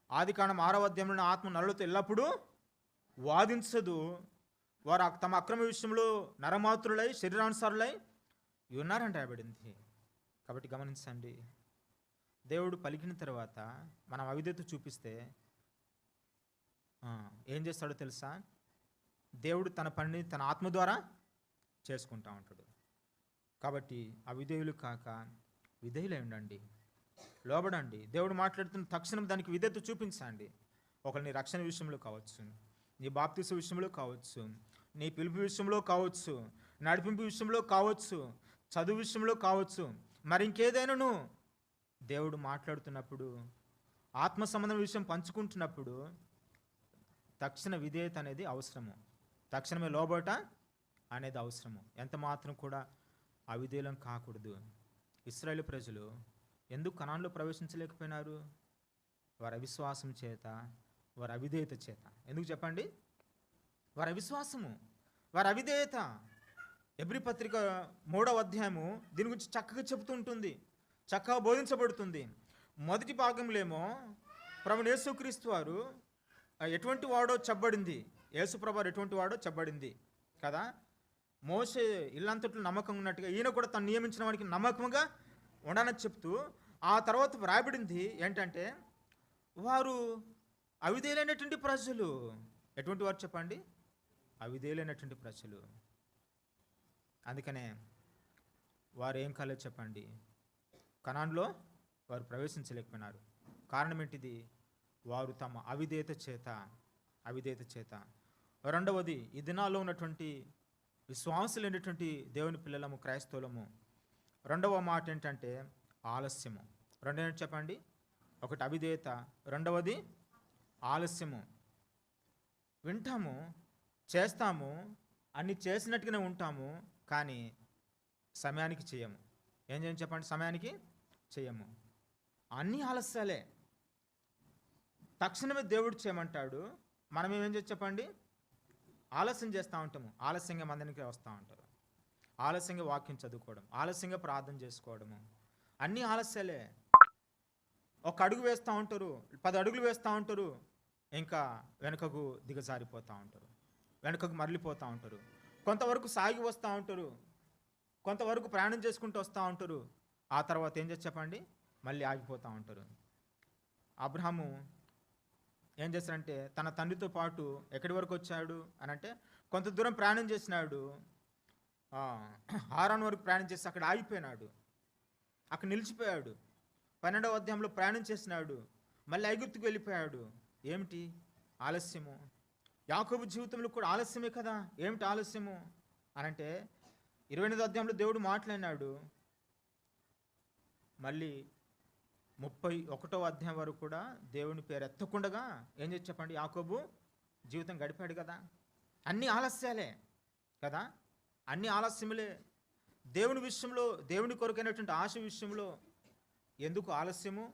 ఆదికాండం 6వ అధ్యాయంలో ఆత్మ నరులతో ఎల్లప్పుడూ వాదించదు. వారు తమ అక్రమ విషయంలో నరమాతురులై శరీరానుసారులై ఉన్నారంట రాయబడింది. కాబట్టి గమనించండి, దేవుడు పలికిన తర్వాత మనం అవిధేయత చూపిస్తే ఏం చేస్తాడో తెలుసా? దేవుడు తన పనిని తన ఆత్మ ద్వారా చేసుకుంటూ ఉంటాడు. కాబట్టి అవిధేయులు కాక విధేయులై ఉండండి, లోబడండి. దేవుడు మాట్లాడుతున్న తక్షణం దానికి విధేయత చూపించండి. ఒకరు నీ రక్షణ విషయంలో కావచ్చు, నీ బాప్తిస విషయంలో కావచ్చు, నీ పిలుపు విషయంలో కావచ్చు, నడిపింపు విషయంలో కావచ్చు, చదువు విషయంలో కావచ్చు, మరి ఇంకేదైనాను దేవుడు మాట్లాడుతున్నప్పుడు, ఆత్మ సంబంధం విషయం పంచుకుంటున్నప్పుడు తక్షణ విధేయత అనేది అవసరము. తక్షణమే లోబట అనేది అవసరము. ఎంత మాత్రం కూడా అవిధేయులం కాకూడదు. ఇశ్రాయేలు ప్రజలు ఎందుకు కనాన్లో ప్రవేశించలేకపోయినారు? వారి అవిశ్వాసం చేత, వారి అవిధేయత చేత. ఎందుకు చెప్పండి? వారి అవిశ్వాసము, వారి అవిధేయత. ఎబ్రీ పత్రిక 3వ అధ్యాయము దీని గురించి చక్కగా చెబుతూ ఉంటుంది, చక్కగా బోధించబడుతుంది. మొదటి భాగంలో ఏమో ప్రభువు యేసుక్రీస్తు వారు ఎటువంటి వాడో చెప్పబడింది, యేసుప్రభు వారు ఎటువంటి వాడో చెప్పబడింది కదా. మోషే ఇల్లంతట్లో నమ్మకం ఉన్నట్టుగా ఈయన కూడా తను నియమించిన వాడికి నమ్మకంగా ఉండనని చెప్తూ, ఆ తర్వాత వ్రాయబడింది ఏంటంటే వారు అవిధేయులైనటువంటి ప్రజలు. ఎటువంటి వారు చెప్పండి? అవిధేయులైనటువంటి ప్రజలు. అందుకనే వారు ఏం కాలేదు చెప్పండి? కనాన్లో వారు ప్రవేశించలేకపోయినారు. కారణం ఏంటిది? వారు తమ అవిధేయత చేత. రెండవది, ఈ దినాల్లో ఉన్నటువంటి విశ్వాసులైనటువంటి దేవుని పిల్లలము, క్రైస్తవులము, రెండవ మాట ఏంటంటే ఆలస్యము. రెండేంటి చెప్పండి? ఒకటి అవిధేయత, రెండవది ఆలస్యము. వింటాము, చేస్తాము, అన్ని చేసినట్టుగానే ఉంటాము, కానీ సమయానికి చేయము. ఏం చేయం చెప్పండి? సమయానికి చేయము. అన్నీ ఆలస్యాలే. తక్షణమే దేవుడు చేయమంటాడు, మనం ఏమేం చేసి చెప్పండి? ఆలస్యం చేస్తూ ఉంటాము. ఆలస్యంగా మందినికి వస్తూ ఉంటారు, ఆలస్యంగా వాక్యం చదువుకోవడం, ఆలస్యంగా ప్రార్థన చేసుకోవడము, అన్నీ ఆలస్యాలే. ఒక అడుగు వేస్తూ ఉంటారు, 10 అడుగులు వేస్తూ ఉంటారు, ఇంకా వెనుకకు దిగజారిపోతూ ఉంటారు, వెనుకకు మరలిపోతూ ఉంటారు. కొంతవరకు సాగి వస్తూ ఉంటారు, కొంతవరకు ప్రయాణం చేసుకుంటూ వస్తూ ఉంటారు. ఆ తర్వాత ఏం చేసి చెప్పండి? మళ్ళీ ఆగిపోతూ ఉంటారు. అబ్రహాము ఏం చేశాడంటే తన తండ్రితో పాటు ఎక్కడి వరకు వచ్చాడు అని అంటే కొంత దూరం ప్రయాణం చేసినాడు. హారాన్ వరకు ప్రయాణం చేసి అక్కడ ఆగిపోయినాడు, అక్కడ నిలిచిపోయాడు. 12వ అధ్యాయంలో ప్రయాణం చేసినాడు, మళ్ళీ ఐగుప్తుకు వెళ్ళిపోయాడు. ఏమిటి? ఆలస్యము. యాకోబు జీవితంలో కూడా ఆలస్యమే కదా. ఏమిటి ఆలస్యము అనంటే 28వ అధ్యాయంలో దేవుడు మాట్లాడినాడు, మళ్ళీ 31వ అధ్యాయం వరకు కూడా దేవుని పేరు ఎత్తకుండగా ఏం చేసి చెప్పండి? యాకోబు జీవితం గడిపాడు కదా. అన్ని ఆలస్యాలే కదా, అన్ని ఆలస్యములే. దేవుని విషయంలో, దేవుని కొరకైనటువంటి ఆశ విషయంలో ఎందుకు ఆలస్యము?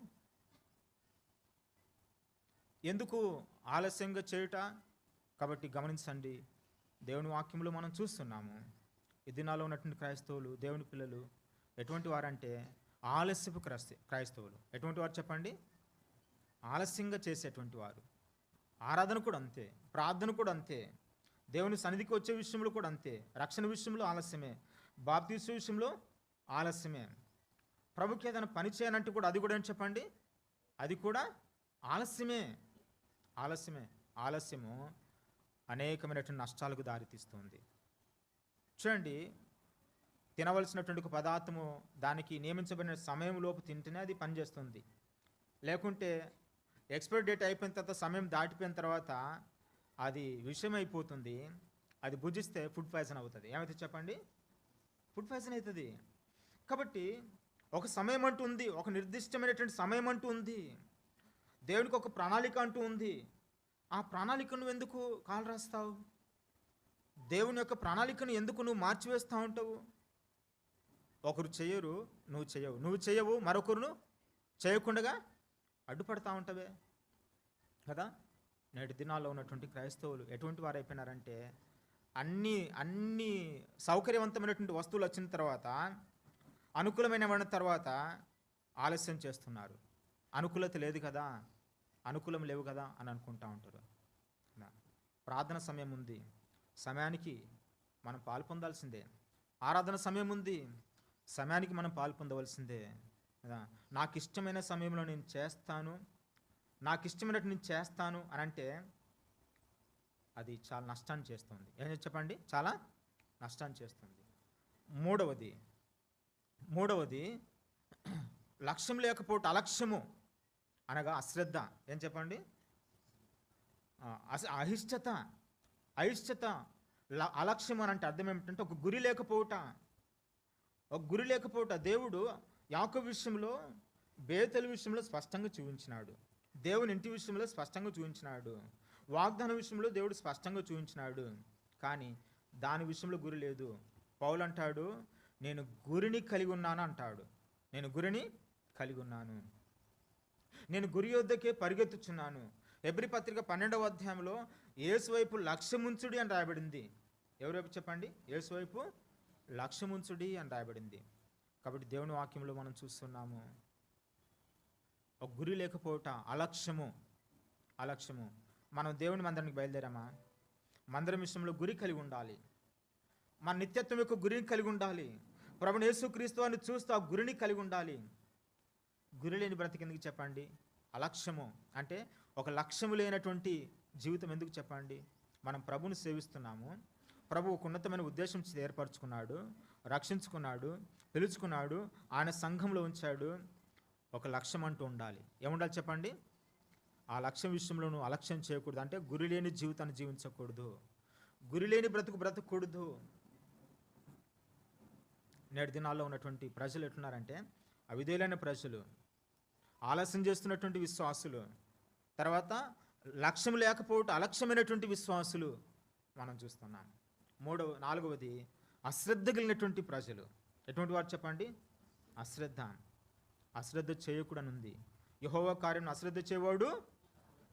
ఎందుకు ఆలస్యంగా చేయుట? కాబట్టి గమనించండి, దేవుని వాక్యంలో మనం చూస్తున్నాము ఈ దినాల్లో ఉన్నటువంటి క్రైస్తవులు, దేవుని పిల్లలు ఎటువంటి వారంటే ఆలస్యపు క్రైస్తవులు. ఎటువంటి వారు చెప్పండి? ఆలస్యంగా చేసేటువంటి వారు. ఆరాధన కూడా అంతే, ప్రార్థన కూడా అంతే, దేవుని సన్నిధికి వచ్చే విషయంలో కూడా అంతే. రక్షణ విషయంలో ఆలస్యమే, బాప్తీసు విషయంలో ఆలస్యమే. ప్రభుకి ఏదైనా పని చేయనంటే కూడా అది కూడా ఏం చెప్పండి? అది కూడా ఆలస్యమే. ఆలస్యము అనేకమైనటువంటి నష్టాలకు దారితీస్తుంది. చూడండి, తినవలసినటువంటి ఒక పదార్థము దానికి నియమించబడిన సమయంలోపు తింటేనే అది పనిచేస్తుంది. లేకుంటే ఎక్స్పైరీ డేట్ అయిపోయిన తర్వాత, సమయం దాటిపోయిన తర్వాత అది విషయం అయిపోతుంది. అది భుజిస్తే ఫుడ్ పాయిజన్ అవుతుంది. ఏమైతే చెప్పండి? ఫుడ్ పాయిజన్ అవుతుంది. కాబట్టి ఒక సమయం అంటూ ఉంది, ఒక నిర్దిష్టమైనటువంటి సమయం అంటూ ఉంది, దేవునికి ఒక ప్రణాళిక అంటూ ఉంది. ఆ ప్రణాళికను నువ్వు ఎందుకు కాలు రాస్తావు? దేవుని యొక్క ప్రణాళికను ఎందుకు నువ్వు మార్చివేస్తూ ఉంటావు? ఒకరు చేయరు, నువ్వు చేయవు మరొకరును చేయకుండా అడ్డుపడతా ఉంటావే కదా. నేటి దినాల్లో ఉన్నటువంటి క్రైస్తవులు ఎటువంటి వారు అయిపోయినారంటే అన్ని సౌకర్యవంతమైనటువంటి వస్తువులు వచ్చిన తర్వాత, అనుకూలమైన తర్వాత ఆలస్యం చేస్తున్నారు. అనుకూలత లేదు కదా, అనుకూలం లేవు కదా అని అనుకుంటా ఉంటారు. ప్రార్థన సమయం ఉంది, సమయానికి మనం పాలు పొందాల్సిందే. ఆరాధన సమయం ఉంది, సమయానికి మనం పాలు పొందవలసిందే కదా. నాకు ఇష్టమైన సమయంలో నేను చేస్తాను, నాకు ఇష్టమైనట్టు నేను చేస్తాను అని అంటే అది చాలా నష్టాన్ని చేస్తుంది. ఏం చెప్పండి, చాలా నష్టాన్ని చేస్తుంది. మూడవది లక్ష్యం లేకపోతే అలక్ష్యము అనగా అశ్రద్ధ. ఏం చెప్పండి, అయిష్టత. అలక్ష్యం అని అంటే అర్థం ఏమిటంటే ఒక గురి లేకపోవట. దేవుడు యాకోబు విషయంలో, బేతేలు విషయంలో స్పష్టంగా చూపించినాడు. దేవుని ఇంటి విషయంలో స్పష్టంగా చూపించినాడు. వాగ్దాన విషయంలో దేవుడు స్పష్టంగా చూపించినాడు. కానీ దాని విషయంలో గురి లేదు. పౌలు అంటాడు, నేను గురిని కలిగి ఉన్నాను అంటాడు. నేను గురి యొద్దకే పరిగెత్తుచున్నాను. హెబ్రీ పత్రిక 12వ అధ్యాయంలో యేసు వైపు లక్ష్యముంచుడి అని రాయబడింది. ఎవరి వైపు చెప్పండి, యేసు వైపు లక్ష్యముంచుడి అని రాయబడింది. కాబట్టి దేవుని వాక్యంలో మనం చూస్తున్నాము, ఒక గురి లేకపోవట అలక్ష్యము. మనం దేవుని మందిరానికి బయలుదేరామా, మందిరం విషయంలో గురి కలిగి ఉండాలి. మన నిత్యత్వం యొక్క గురిని కలిగి ఉండాలి. ప్రభువైన యేసుక్రీస్తు అని చూస్తూ ఆ గురిని కలిగి ఉండాలి. గురి లేని బ్రతికెందుకు చెప్పండి, అలక్ష్యము. అంటే ఒక లక్ష్యము లేనటువంటి జీవితం ఎందుకు చెప్పండి. మనం ప్రభువుని సేవిస్తున్నాము, ప్రభు ఒక ఉన్నతమైన ఉద్దేశం ఏర్పరచుకున్నాడు, రక్షించుకున్నాడు, పిలుచుకున్నాడు, ఆయన సంఘంలో ఉంచాడు. ఒక లక్ష్యం అంటూ ఉండాలి. ఏముండాలి చెప్పండి, ఆ లక్ష్యం విషయంలో నువ్వు అలక్ష్యం చేయకూడదు. అంటే గురి లేని జీవితాన్ని జీవించకూడదు, గురి లేని బ్రతకూడదు. నేటి దినాల్లో ఉన్నటువంటి ప్రజలు ఎట్లున్నారంటే అవిధేయులైన ప్రజలు, ఆలస్యం చేస్తున్నటువంటి విశ్వాసులు, తర్వాత లక్ష్యం లేకపోవటం అలక్ష్యమైనటువంటి విశ్వాసులు మనం చూస్తున్నాం. నాలుగవది అశ్రద్ధ కలిగినటువంటి ప్రజలు. ఎటువంటి వారు చెప్పండి, అశ్రద్ధ చేయకూడనుంది. యెహోవా కార్యం అశ్రద్ధ చేయవాడు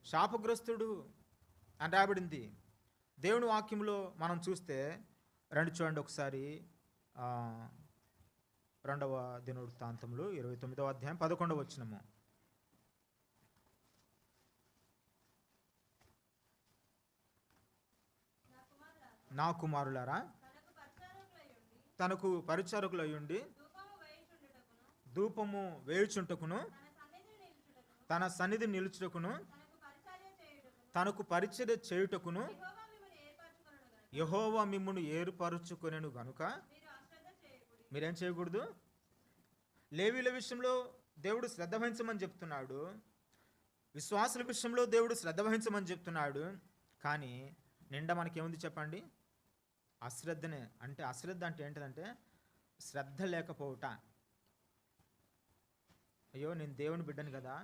శాపగ్రస్తుడు అని రాబడింది. దేవుని వాక్యంలో మనం చూస్తే చూడండి ఒకసారి, 2వ దినవృత్తాంతములు 29వ అధ్యాయం 11వ వచనము. నా కుమారులారా, తనకు పరిచారకులు అయ్యుండి ధూపము వేయుచుంటకును, తన సన్నిధి నిలుచుటకును, తనకు పరిచర్య చేయుటకును యెహోవా మిమ్మును ఏర్పరచుకొనెను గనుక మీరేం చేయకూడదు. లేవీల విషయంలో దేవుడు శ్రద్ధ వహించమని చెప్తున్నాడు, విశ్వాసుల విషయంలో దేవుడు శ్రద్ధ వహించమని చెప్తున్నాడు. కానీ నిండా మనకేముంది చెప్పండి, అశ్రద్ధనే. అంటే అశ్రద్ధ అంటే ఏంటంటే శ్రద్ధ లేకపోవట. అయ్యో నేను దేవుని బిడ్డని కదా,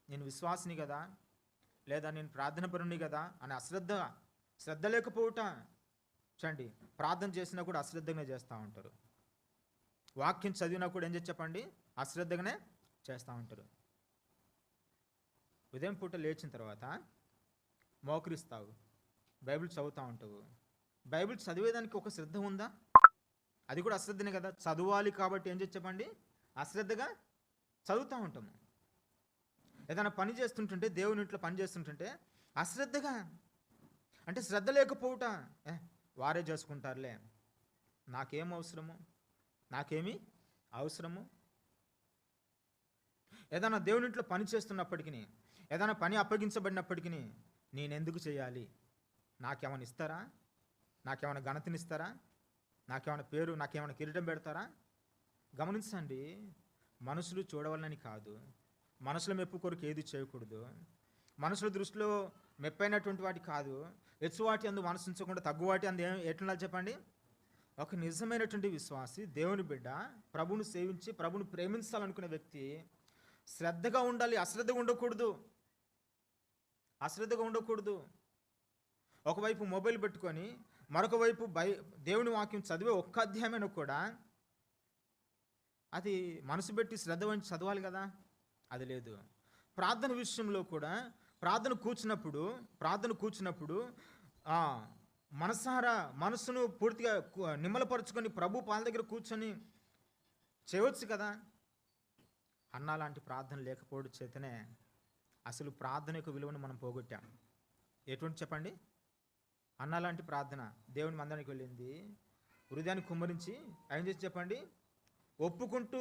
నేను విశ్వాసిని కదా, లేదా నేను ప్రార్థన పరుని కదా అని శ్రద్ధ లేకపోవట. చూడండి, ప్రార్థన చేసినా కూడా అశ్రద్ధగానే చేస్తూ ఉంటారు. వాక్యం చదివినా కూడా ఏం చేసి చెప్పండి, అశ్రద్ధగానే చేస్తూ ఉంటారు. ఉదయం పూట లేచిన తర్వాత మోకరిస్తావు, బైబిల్ చదువుతూ ఉంటావు. బైబిల్ చదివేదానికి ఒక శ్రద్ధ ఉందా? అది కూడా అశ్రద్ధనే కదా. చదవాలి కాబట్టి ఏం చేసి చెప్పండి, అశ్రద్ధగా చదువుతూ ఉంటాము. ఏదైనా పని చేస్తుంటుంటే, దేవుని ఇంట్లో పని చేస్తుంటుంటే అశ్రద్ధగా, అంటే శ్రద్ధ లేకపోవట. వారే చేసుకుంటారులే, నాకేం అవసరము, నాకేమి అవసరము. ఏదైనా దేవుని ఇంట్లో పని చేస్తున్నప్పటికీ, ఏదైనా పని అప్పగించబడినప్పటికీ నేనెందుకు చేయాలి, నాకేమైనా ఇస్తారా, నాకేమైనా ఘనతనిస్తారా, నాకేమైనా పేరు, నాకేమైనా కిరీటం పెడతారా? గమనించండి, మనుషులు చూడవాలని కాదు, మనుషుల మెప్పు కొరకు ఏది చేయకూడదు, మనుషుల దృష్టిలో మెప్పైనటువంటి వాటి కాదు, హెచ్చువాటి అందు మనసు ఉంచకుండా తగ్గువాటి అందు ఎట్లుండాలి చెప్పండి. ఒక నిజమైనటువంటి విశ్వాసి, దేవుని బిడ్డ, ప్రభువును సేవించి ప్రభువును ప్రేమించాలనుకునే వ్యక్తి శ్రద్ధగా ఉండాలి, అశ్రద్ధగా ఉండకూడదు. ఒకవైపు మొబైల్ పెట్టుకొని మరొక వైపు దేవుని వాక్యం చదివే ఒక్క అధ్యాయమైన కూడా అది మనసు పెట్టి శ్రద్ధ వహించి చదవాలి కదా, అది లేదు. ప్రార్థన విషయంలో కూడా ప్రార్థన కూర్చున్నప్పుడు మనసారా మనసును పూర్తిగా నిమ్మలపరుచుకొని ప్రభు పాల దగ్గర కూర్చొని చేయవచ్చు కదా. అన్నా లాంటి ప్రార్థన లేకపోవడం చేతనే అసలు ప్రార్థన యొక్క విలువను మనం పోగొట్టాం. ఎటువంటి చెప్పండి? అన్నా లాంటి ప్రార్థన దేవుని మందిరానికి వెళ్ళింది, హృదయాన్ని కుమ్మరించి ఏం చేసి చెప్పండి, ఒప్పుకుంటూ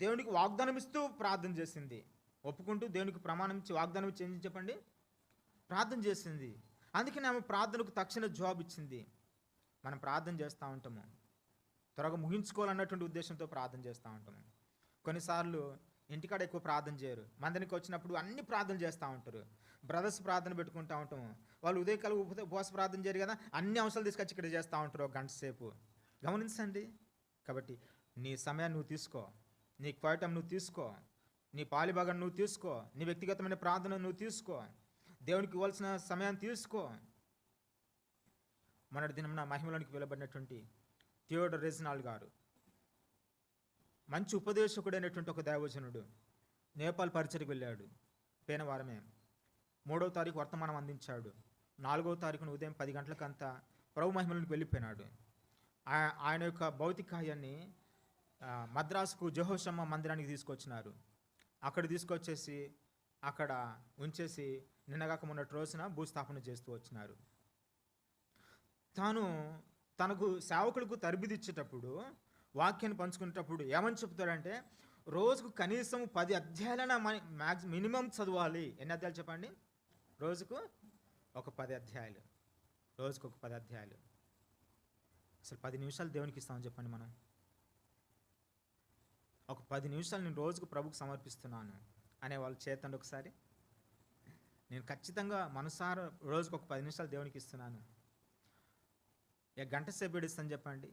దేవునికి వాగ్దానం ఇస్తూ ప్రార్థన చేసింది. ఒప్పుకుంటూ దేవునికి ప్రమాణం ఇచ్చి వాగ్దానం ఇచ్చి ఏం చెప్పండి, ప్రార్థన చేసింది. అందుకని ఆమె ప్రార్థనకు తక్షణ జవాబు ఇచ్చింది. మనం ప్రార్థన చేస్తూ ఉంటాము, త్వరగా ముగించుకోవాలన్నటువంటి ఉద్దేశంతో ప్రార్థన చేస్తూ ఉంటాము. కొన్నిసార్లు ఇంటికాడ ఎక్కువ ప్రార్థన చేయరు, మందిరానికి వచ్చినప్పుడు అన్ని ప్రార్థన చేస్తూ ఉంటారు. బ్రదర్స్ ప్రార్థన పెట్టుకుంటూ ఉంటాము, వాళ్ళు ఉదయకాలం ఉపవాస ప్రార్థన చేయరు కదా, అన్ని అంశాలు తీసుకొచ్చి ఇక్కడ చేస్తూ ఉంటారు ఒక గంట సేపు. గమనించండి. కాబట్టి నీ సమయాన్ని నువ్వు తీసుకో, నీ క్వైటం నువ్వు తీసుకో, నీ పాలిభాగం నువ్వు తీసుకో, నీ వ్యక్తిగతమైన ప్రార్థన నువ్వు తీసుకో, దేవునికి ఇవ్వాల్సిన సమయాన్ని తీసుకో. మొన్నటి దినం మహిమలోనికి వెళ్ళబడినటువంటి థియోడర్ రెజినాల్డ్ గారు మంచి ఉపదేశకుడైనటువంటి ఒక దైవజనుడు నేపాల్ పరిచయకు వెళ్ళాడు. పోయిన వారమే 3వ తారీఖు వర్తమానం అందించాడు. 4వ తారీఖున ఉదయం 10 గంటలకంతా ప్రభు మహిమలోనికి వెళ్ళిపోయినాడు. ఆయన యొక్క భౌతికాయాన్ని మద్రాసుకు జెహోషమ్మ మందిరానికి తీసుకొచ్చినారు. అక్కడ తీసుకొచ్చేసి అక్కడ ఉంచేసి నిన్నగాక మొన్నటి రోజున భూస్థాపన చేస్తూ వచ్చినారు. తనకు సేవకులకు తరబిదిచ్చేటప్పుడు, వాక్యాన్ని పంచుకునేటప్పుడు ఏమని చెప్తాడంటే, రోజుకు కనీసం 10 అధ్యాయాలైనా మినిమం చదవాలి. ఎన్ని అధ్యాయాలు చెప్పండి? రోజుకు ఒక 10 అధ్యాయాలు. రోజుకు ఒక 10 అధ్యాయాలు. అసలు 10 నిమిషాలు దేవునికి ఇస్తామని చెప్పండి. మనం ఒక 10 నిమిషాలు నేను రోజుకు ప్రభుకు సమర్పిస్తున్నాను అనే వాళ్ళు చేతండి ఒకసారి. నేను ఖచ్చితంగా మనసారా రోజుకు ఒక 10 నిమిషాలు దేవునికి ఇస్తున్నాను. గంట సేపు ఇస్తాను చెప్పండి,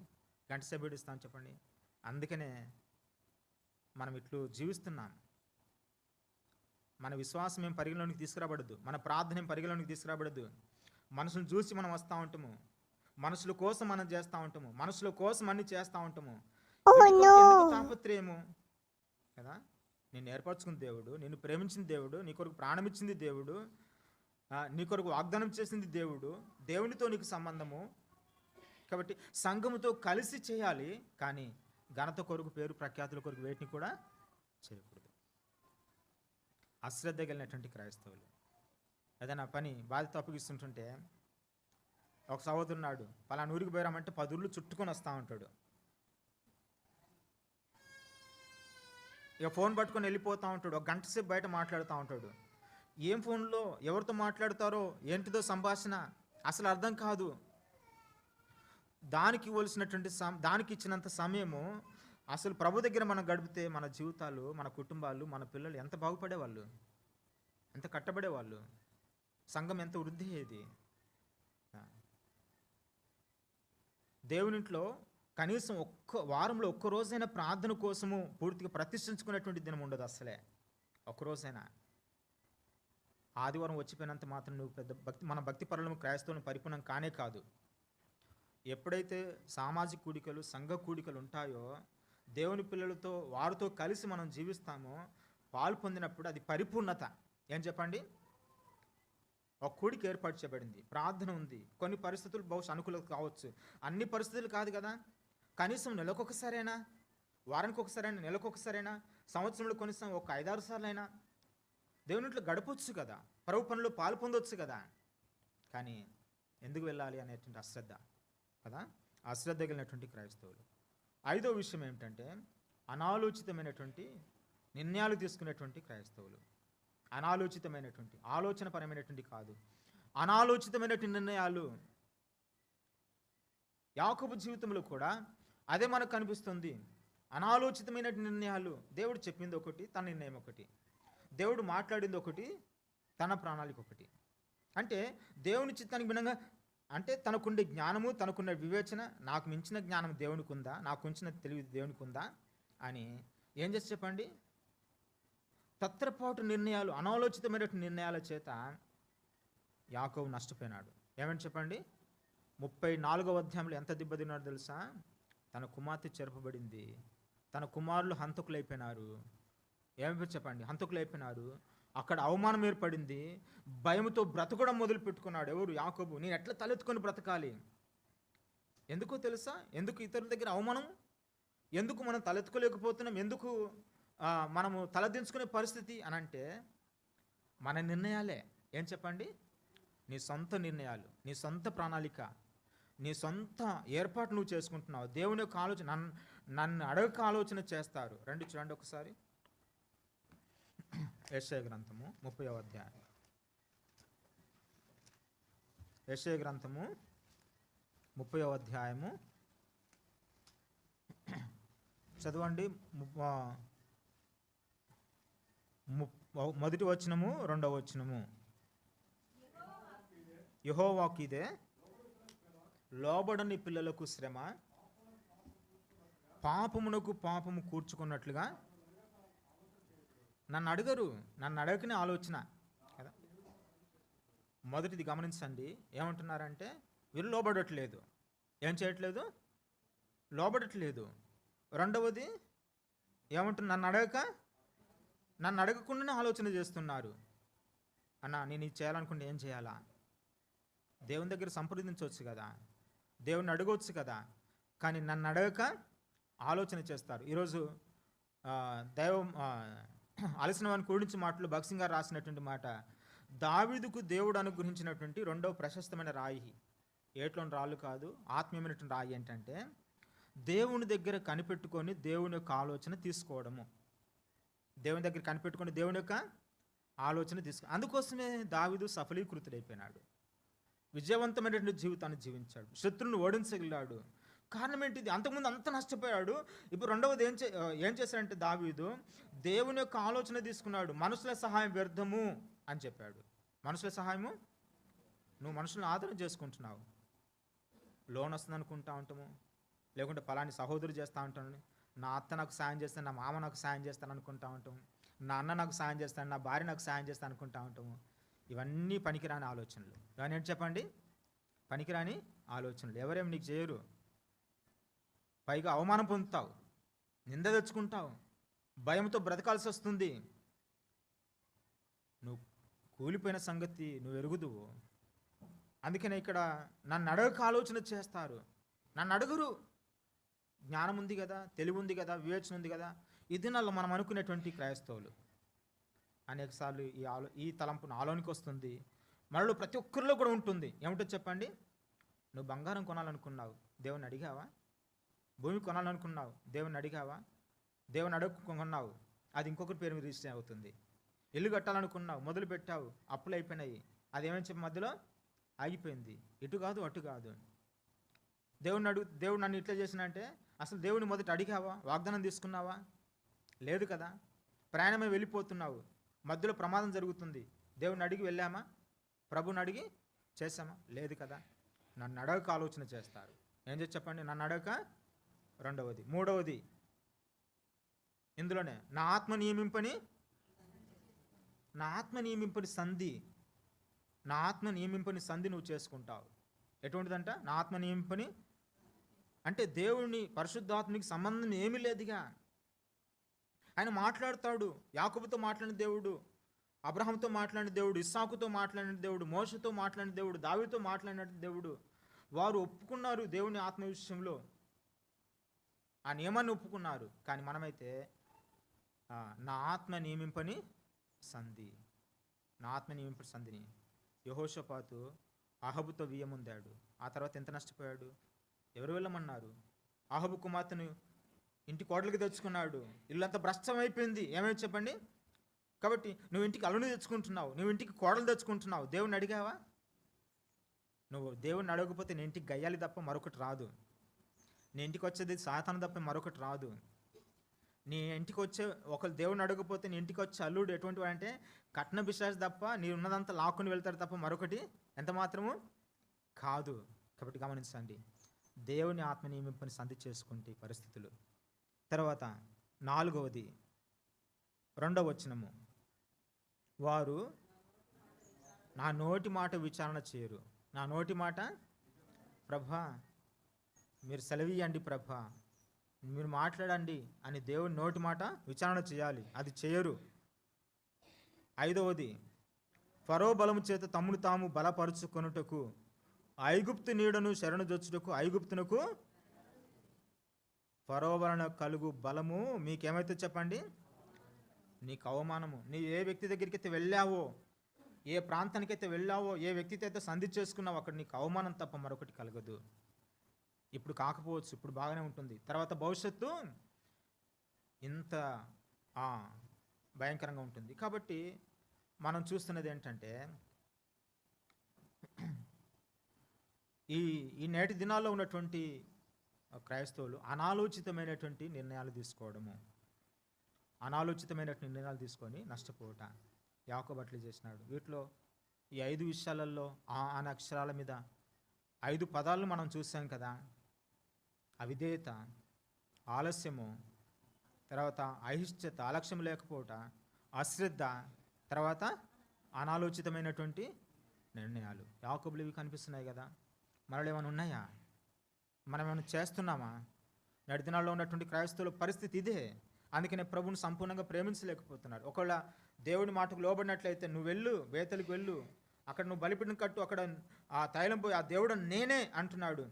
గంట సేపు ఇస్తాను చెప్పండి. అందుకనే మనం ఇట్లు జీవిస్తున్నాం. మన విశ్వాసం ఏం పరిగణలోనికి తీసుకురాబడదు, మన ప్రార్థన ఏం పరిగణలోనికి తీసుకురాబడదు. మనుషులు చూసి మనం వస్తూ ఉంటాము, మనుషుల కోసం మనం చేస్తూ ఉంటాము, మనుషుల కోసం అన్ని చేస్తూ ఉంటాము. ఎందుకు తాపత్రయము కదా? నిన్ను ఏర్పరచుకున్న దేవుడు, నిన్ను ప్రేమించిన దేవుడు, నీ కొరకు ప్రాణం ఇచ్చింది దేవుడు, నీ కొరకు వాగ్దానం చేసింది దేవుడు, దేవునితో నీకు సంబంధము. కాబట్టి సంఘముతో కలిసి చేయాలి, కానీ ఘనత కొరకు, పేరు ప్రఖ్యాతుల కొరకు వేటిని కూడా చేయకూడదు. అశ్రద్ధ కలిగినటువంటి క్రైస్తవులు ఏదైనా పని బాధ్యత అప్పగిస్తుంటుంటే, ఒక సహోదరున్నాడు, పలానా ఊరికి పోయామంటే 10 ఊళ్ళు చుట్టుకొని వస్తూ ఉంటాడు. ఇక ఫోన్ పట్టుకొని వెళ్ళిపోతూ ఉంటాడు. ఒక గంట సేపు బయట మాట్లాడుతూ ఉంటాడు. ఏం ఫోన్లో ఎవరితో మాట్లాడతారో, ఏంటిదో సంభాషణ అసలు అర్థం కాదు. దానికి ఇచ్చినంత సమయము అసలు ప్రభు దగ్గర మనం గడిపితే మన జీవితాలు, మన కుటుంబాలు, మన పిల్లలు ఎంత బాగుపడేవాళ్ళు, ఎంత కట్టబడేవాళ్ళు, సంఘం ఎంత వృద్ధి అయ్యేది. దేవునింట్లో కనీసం వారంలో ఒక్క రోజైనా ప్రార్థన కోసము పూర్తిగా ప్రతిష్ఠించుకునేటువంటి దినం ఉండదు అసలే. ఒక్కరోజైనా ఆదివారం వచ్చిపోయినంత మాత్రం నువ్వు మన భక్తి పరులను క్రైస్తవులను పరిపూర్ణం కానే కాదు. ఎప్పుడైతే సామాజిక కూడికలు, సంఘ కూడికలు ఉంటాయో, దేవుని పిల్లలతో వారితో కలిసి మనం జీవిస్తామో, పాలు పొందినప్పుడు అది పరిపూర్ణత. ఏం చెప్పండి? ఒక కూడిక ఏర్పాటు చేయబడింది, ప్రార్థన ఉంది. కొన్ని పరిస్థితులు బహుశా అనుకూలం కావచ్చు, అన్ని పరిస్థితులు కాదు కదా. కనీసం నెలకొకసారైనా, వారానికి ఒకసారైనా, నెలకొకసారైనా, సంవత్సరంలో కొన్నిసం ఒక 5-6 సార్లు అయినా దేవునింట్లో గడపవచ్చు కదా, ప్రభు పనులు పాలు పొందవచ్చు కదా. కానీ ఎందుకు వెళ్ళాలి అనేటువంటి అశ్రద్ధ కదా, అశ్రద్ధ కలిగినటువంటి క్రైస్తవులు. 5వ విషయం ఏమిటంటే, అనాలోచితమైనటువంటి నిర్ణయాలు తీసుకునేటువంటి క్రైస్తవులు. అనాలోచితమైనటువంటి, ఆలోచనపరమైనటువంటి కాదు, అనాలోచితమైనటువంటి నిర్ణయాలు. యాకోబు జీవితంలో కూడా అదే మనకు కనిపిస్తుంది. అనాలోచితమైన నిర్ణయాలు. దేవుడు చెప్పింది ఒకటి, తన నిర్ణయం ఒకటి. దేవుడు మాట్లాడింది ఒకటి, తన ప్రణాళిక ఒకటి. అంటే దేవుని చిత్తానికి భిన్నంగా, అంటే తనకుండే జ్ఞానము, తనకున్న వివేచన, నాకు మించిన జ్ఞానం దేవునికి ఉందా, నాకు ఉంచిన తెలివి దేవునికి ఉందా అని ఏం చేసి చెప్పండి, తత్రపాటు నిర్ణయాలు, అనాలోచితమైనటువంటి నిర్ణయాల చేత యాకోబు నష్టపోయినాడు. ఏమని చెప్పండి? 34వ అధ్యాయంలో ఎంత దెబ్బతిన్నాడు తెలుసా? తన కుమార్తె చెరపబడింది, తన కుమారులు హంతకులైపోయినారు. ఏమైపోయి చెప్పండి, హంతకులైపోయినారు. అక్కడ అవమానం ఏర్పడింది. భయంతో బ్రతకడం మొదలు పెట్టుకున్నాడు. ఎవరు? యాకోబు. నేను ఎట్లా తలెత్తుకొని బ్రతకాలి? ఎందుకో తెలుసా? ఎందుకు ఇతరుల దగ్గర అవమానం? ఎందుకు మనం తలెత్తుకోలేకపోతున్నాం? ఎందుకు మనము తలదించుకునే పరిస్థితి అని అంటే మన నిర్ణయాలే. ఏం చెప్పండి? నీ సొంత నిర్ణయాలు, నీ సొంత ప్రణాళిక, నీ సొంత ఏర్పాటు నువ్వు చేసుకుంటున్నావు. దేవుని యొక్క ఆలోచన నన్ను అడగక ఆలోచన చేస్తారు. రండి చూడండి ఒకసారి. యెషయా గ్రంథము 30వ అధ్యాయం. యెషయా గ్రంథము 30వ అధ్యాయము చదవండి. మొదటి వచనము, రెండవ వచనము. యెహోవాకు ఇదే లోబడని పిల్లలకు శ్రమ, పాపమునకు పాపము కూర్చుకున్నట్లుగా. నన్ను అడగరు, నన్ను అడగకనే ఆలోచన కదా. మొదటిది గమనించండి, ఏమంటున్నారంటే వీళ్ళు లోబడట్లేదు. ఏం చేయట్లేదు? లోబడట్లేదు. రెండవది ఏమంటున్నారు? నన్ను అడగకుండానే ఆలోచన చేస్తున్నారు. అన్న నేను ఇది చేయాలనుకుంటే ఏం చేయాలా? దేవుని దగ్గర సంప్రదించవచ్చు కదా, దేవుని అడగవచ్చు కదా, కానీ నన్ను అడగక ఆలోచన చేస్తారు. ఈరోజు దైవం అలసిన వాని గురించి మాటలు భగత్ సింగ్ గారు రాసినటువంటి మాట, దావీదుకు దేవుడు అనుగ్రహించినటువంటి రెండవ ప్రశస్తమైన రాయి, ఏట్లోని రాళ్ళు కాదు, ఆత్మీయమైనటువంటి రాయి ఏంటంటే దేవుని దగ్గర కనిపెట్టుకొని దేవుని యొక్క ఆలోచన తీసుకోవడము. దేవుని దగ్గర కనిపెట్టుకొని దేవుని యొక్క ఆలోచన అందుకోసమే దావీదు సఫలీకృతుడైపోయినాడు, విజయవంతమైనటువంటి జీవితాన్ని జీవించాడు, శత్రువును ఓడించగలిగాడు. కారణం ఏంటిది? అంతకుముందు అంత నష్టపోయాడు. ఇప్పుడు రెండవది ఏం చేశాడంటే దావీదు దేవుని యొక్క ఆలోచన తీసుకున్నాడు. మనుషుల సహాయం వ్యర్థము అని చెప్పాడు. మనుషుల సహాయము, నువ్వు మనుషులను ఆదరణ చేసుకుంటున్నావు. లోన్ వస్తుంది అనుకుంటా ఉంటాము, లేకుంటే పలాని సహోదరుడు చేస్తూ ఉంటాను, నా అత్త నాకు సాయం చేస్తాను, నా మామ నాకు సాయం చేస్తాను అనుకుంటా ఉంటాము, నా అన్న నాకు సాయం చేస్తాను, నా భార్య నాకు సాయం చేస్తాను అనుకుంటా ఉంటాము. ఇవన్నీ పనికిరాని ఆలోచనలు. ఇవన్నీ ఏంటి చెప్పండి? పనికిరాని ఆలోచనలు. ఎవరేమి నీకు చేయరు, పైగా అవమానం పొందుతావు, నింద తెచ్చుకుంటావు, భయంతో బ్రతకాల్సి వస్తుంది. నువ్వు కూలిపోయిన సంగతి నువ్వు ఎరుగుదువు. అందుకనే ఇక్కడ నన్ను అడగక ఆలోచన చేస్తారు. నన్ను అడుగురు. జ్ఞానం ఉంది కదా, తెలివి ఉంది కదా, వివేచన ఉంది కదా. ఇది నాలో మనం అనుకునేటువంటి క్రైస్తవులు అనేకసార్లు ఈ తలంపు నాలోనికి వస్తుంది, మనలో ప్రతి ఒక్కరిలో కూడా ఉంటుంది. ఏమిటో చెప్పండి? నువ్వు బంగారం కొనాలనుకున్నావు, దేవుని అడిగావా? భూమి కొనాలనుకున్నావు, దేవుని అడిగావా? దేవుని అడుగుకున్నావు, అది ఇంకొకరి పేరు మీద రిజిస్టర్ అవుతుంది. ఇల్లు కట్టాలనుకున్నావు, మొదలు పెట్టావు, అప్పులు అయిపోయినాయి, అదేమని చెప్పి మధ్యలో ఆగిపోయింది. ఇటు కాదు అటు కాదు. దేవుడు నన్ను ఇట్లా చేసిన అంటే అసలు దేవుని మొదట అడిగావా? వాగ్దానం తీసుకున్నావా? లేదు కదా. ప్రయాణమే వెళ్ళిపోతున్నావు, మధ్యలో ప్రమాదం జరుగుతుంది, దేవుని అడిగి వెళ్ళామా? ప్రభుని అడిగి చేసామా? లేదు కదా. నన్ను అడగక ఆలోచన చేస్తారు. ఏం చేసి చెప్పండి? నన్ను అడగక. రెండవది. మూడవది ఇందులోనే నా ఆత్మ నియమింపని సంధి. నా ఆత్మ నియమింపని సంధి నువ్వు చేసుకుంటావు. ఎటువంటిదంట? నా ఆత్మ నియమింపని అంటే దేవుని పరిశుద్ధాత్మకి సంబంధం ఏమీ లేదుగా. ఆయన మాట్లాడతాడు. యాకోబుతో మాట్లాడిన దేవుడు, అబ్రహాంతో మాట్లాడిన దేవుడు, ఇస్సాకుతో మాట్లాడిన దేవుడు, మోషతో మాట్లాడిన దేవుడు, దావీదుతో మాట్లాడిన దేవుడు. వారు ఒప్పుకున్నారు దేవుని ఆత్మ విషయంలో, ఆ నియమాన్ని ఒప్పుకున్నారు. కానీ మనమైతే నా ఆత్మ నియమింపని సంధి, నా ఆత్మ నియమింపని సంధిని. యెహోషాపాతు అహబుతో వియ్యముందాడు. ఆ తర్వాత ఎంత నష్టపోయాడు? ఎవరు వెళ్ళమన్నారు? అహబు కుమార్తెను ఇంటి కోడలికి తెచ్చుకున్నాడు. ఇల్లంతా భ్రష్టం అయిపోయింది. ఏమైనా చెప్పండి? కాబట్టి నువ్వు ఇంటికి అల్లుని తెచ్చుకుంటున్నావు, నువ్వు ఇంటికి కోడలు తెచ్చుకుంటున్నావు. దేవుని అడిగావా? నువ్వు దేవుని అడగకపోతే నీ ఇంటికి గయ్యాలి తప్ప మరొకటి రాదు. నీ ఇంటికి వచ్చేది సాతాను తప్ప మరొకటి రాదు. నీ ఇంటికి వచ్చే ఒకరు దేవుని అడగకపోతే నీ ఇంటికి వచ్చే అల్లుడు ఎటువంటి వాడంటే కట్న బిశాస్ తప్ప నీ ఉన్నదంతా లాక్కుని వెళ్తాడు తప్ప మరొకటి ఎంత మాత్రము కాదు. కాబట్టి గమనించండి, దేవుని ఆత్మ నియమింపని సంధి చేసుకుంటే పరిస్థితులు. తర్వాత 4వది 2వ వచనము, వారు నా నోటి మాట విచారణ చేయరు. నా నోటి మాట, ప్రభా మీరు సెలవీయండి ప్రభా, మీరు మాట్లాడండి అని దేవుని నోటి మాట విచారణ చేయాలి. అది చేయరు. 5వది, ఫరో బలము చేత తమ్మును తాము బలపరుచుకొనుటకు ఐగుప్తు నీడను శరణుజొచ్చుటకు ఐగుప్తునకు ఫరో వలన కలుగు బలము మీకేమైతే చెప్పండి, నీకు అవమానము. నీవు ఏ వ్యక్తి దగ్గరికి అయితే వెళ్ళావో, ఏ ప్రాంతానికైతే వెళ్ళావో, ఏ వ్యక్తితో అయితే సంధి చేసుకున్నావో అక్కడ నీకు అవమానం తప్ప మరొకటి కలగదు. ఇప్పుడు కాకపోవచ్చు, ఇప్పుడు బాగానే ఉంటుంది, తర్వాత భవిష్యత్తు ఇంత భయంకరంగా ఉంటుంది. కాబట్టి మనం చూస్తున్నది ఏంటంటే ఈ నేటి దినాల్లో ఉన్నటువంటి క్రైస్తవులు అనాలోచితమైనటువంటి నిర్ణయాలు తీసుకోవడము, అనాలోచితమైనటువంటి నిర్ణయాలు తీసుకొని నష్టపోవట యాకోబు అట్లా చేసినాడు. వీటిలో ఈ 5 విషయాలలో అనే అక్షరాల మీద 5 పదాలను మనం చూసాం కదా. అవిధేయత, ఆలస్యము, తర్వాత అయిష్టత, అలక్ష్యం లేకపోవట, అశ్రద్ధ, తర్వాత అనాలోచితమైనటువంటి నిర్ణయాలు. యాకోబులు ఇవి కనిపిస్తున్నాయి కదా. మనలో ఏమైనా ఉన్నాయా? మనం ఏమైనా చేస్తున్నామా? నేటి దినాల్లో ఉన్నటువంటి క్రైస్తవుల పరిస్థితి ఇదే. అందుకనే ప్రభువుని సంపూర్ణంగా ప్రేమించలేకపోతున్నారు. ఒకవేళ దేవుడి మాటకు లోబడినట్లయితే నువ్వు వెళ్ళు, బేతలకు వెళ్ళు, అక్కడ నువ్వు బలిపీఠం కట్టు, అక్కడ ఆ తైలం పోయి ఆ దేవుడు నేనే అంటున్నాడు.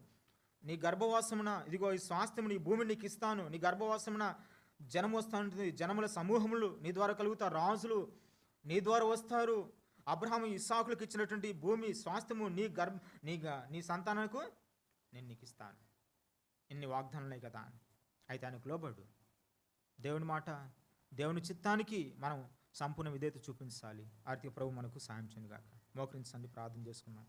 నీ గర్భవాసమున ఇదిగో ఈ స్వాస్థ్యము నీ భూమిని నీకు ఇస్తాను, నీ గర్భవాసమున జనం వస్తూ ఉంటుంది, జనముల సమూహములు నీ ద్వారా కలుగుతారు, రాజులు నీ ద్వారా వస్తారు. అబ్రహాము ఇస్సాకులకు ఇచ్చినటువంటి భూమి స్వాస్థ్యము నీ సంతానానికి నేను నీకు ఇస్తాను. ఇన్ని వాగ్దానాలే కదా. అయితే ఆయనకు లోబడు. దేవుని మాట, దేవుని చిత్తానికి మనం సంపూర్ణ విధేయత చూపించాలి. ఆర్థిక ప్రభు మనకు సాయం చేయను గాక. మోకరించండి, ప్రార్థన చేసుకున్నాం.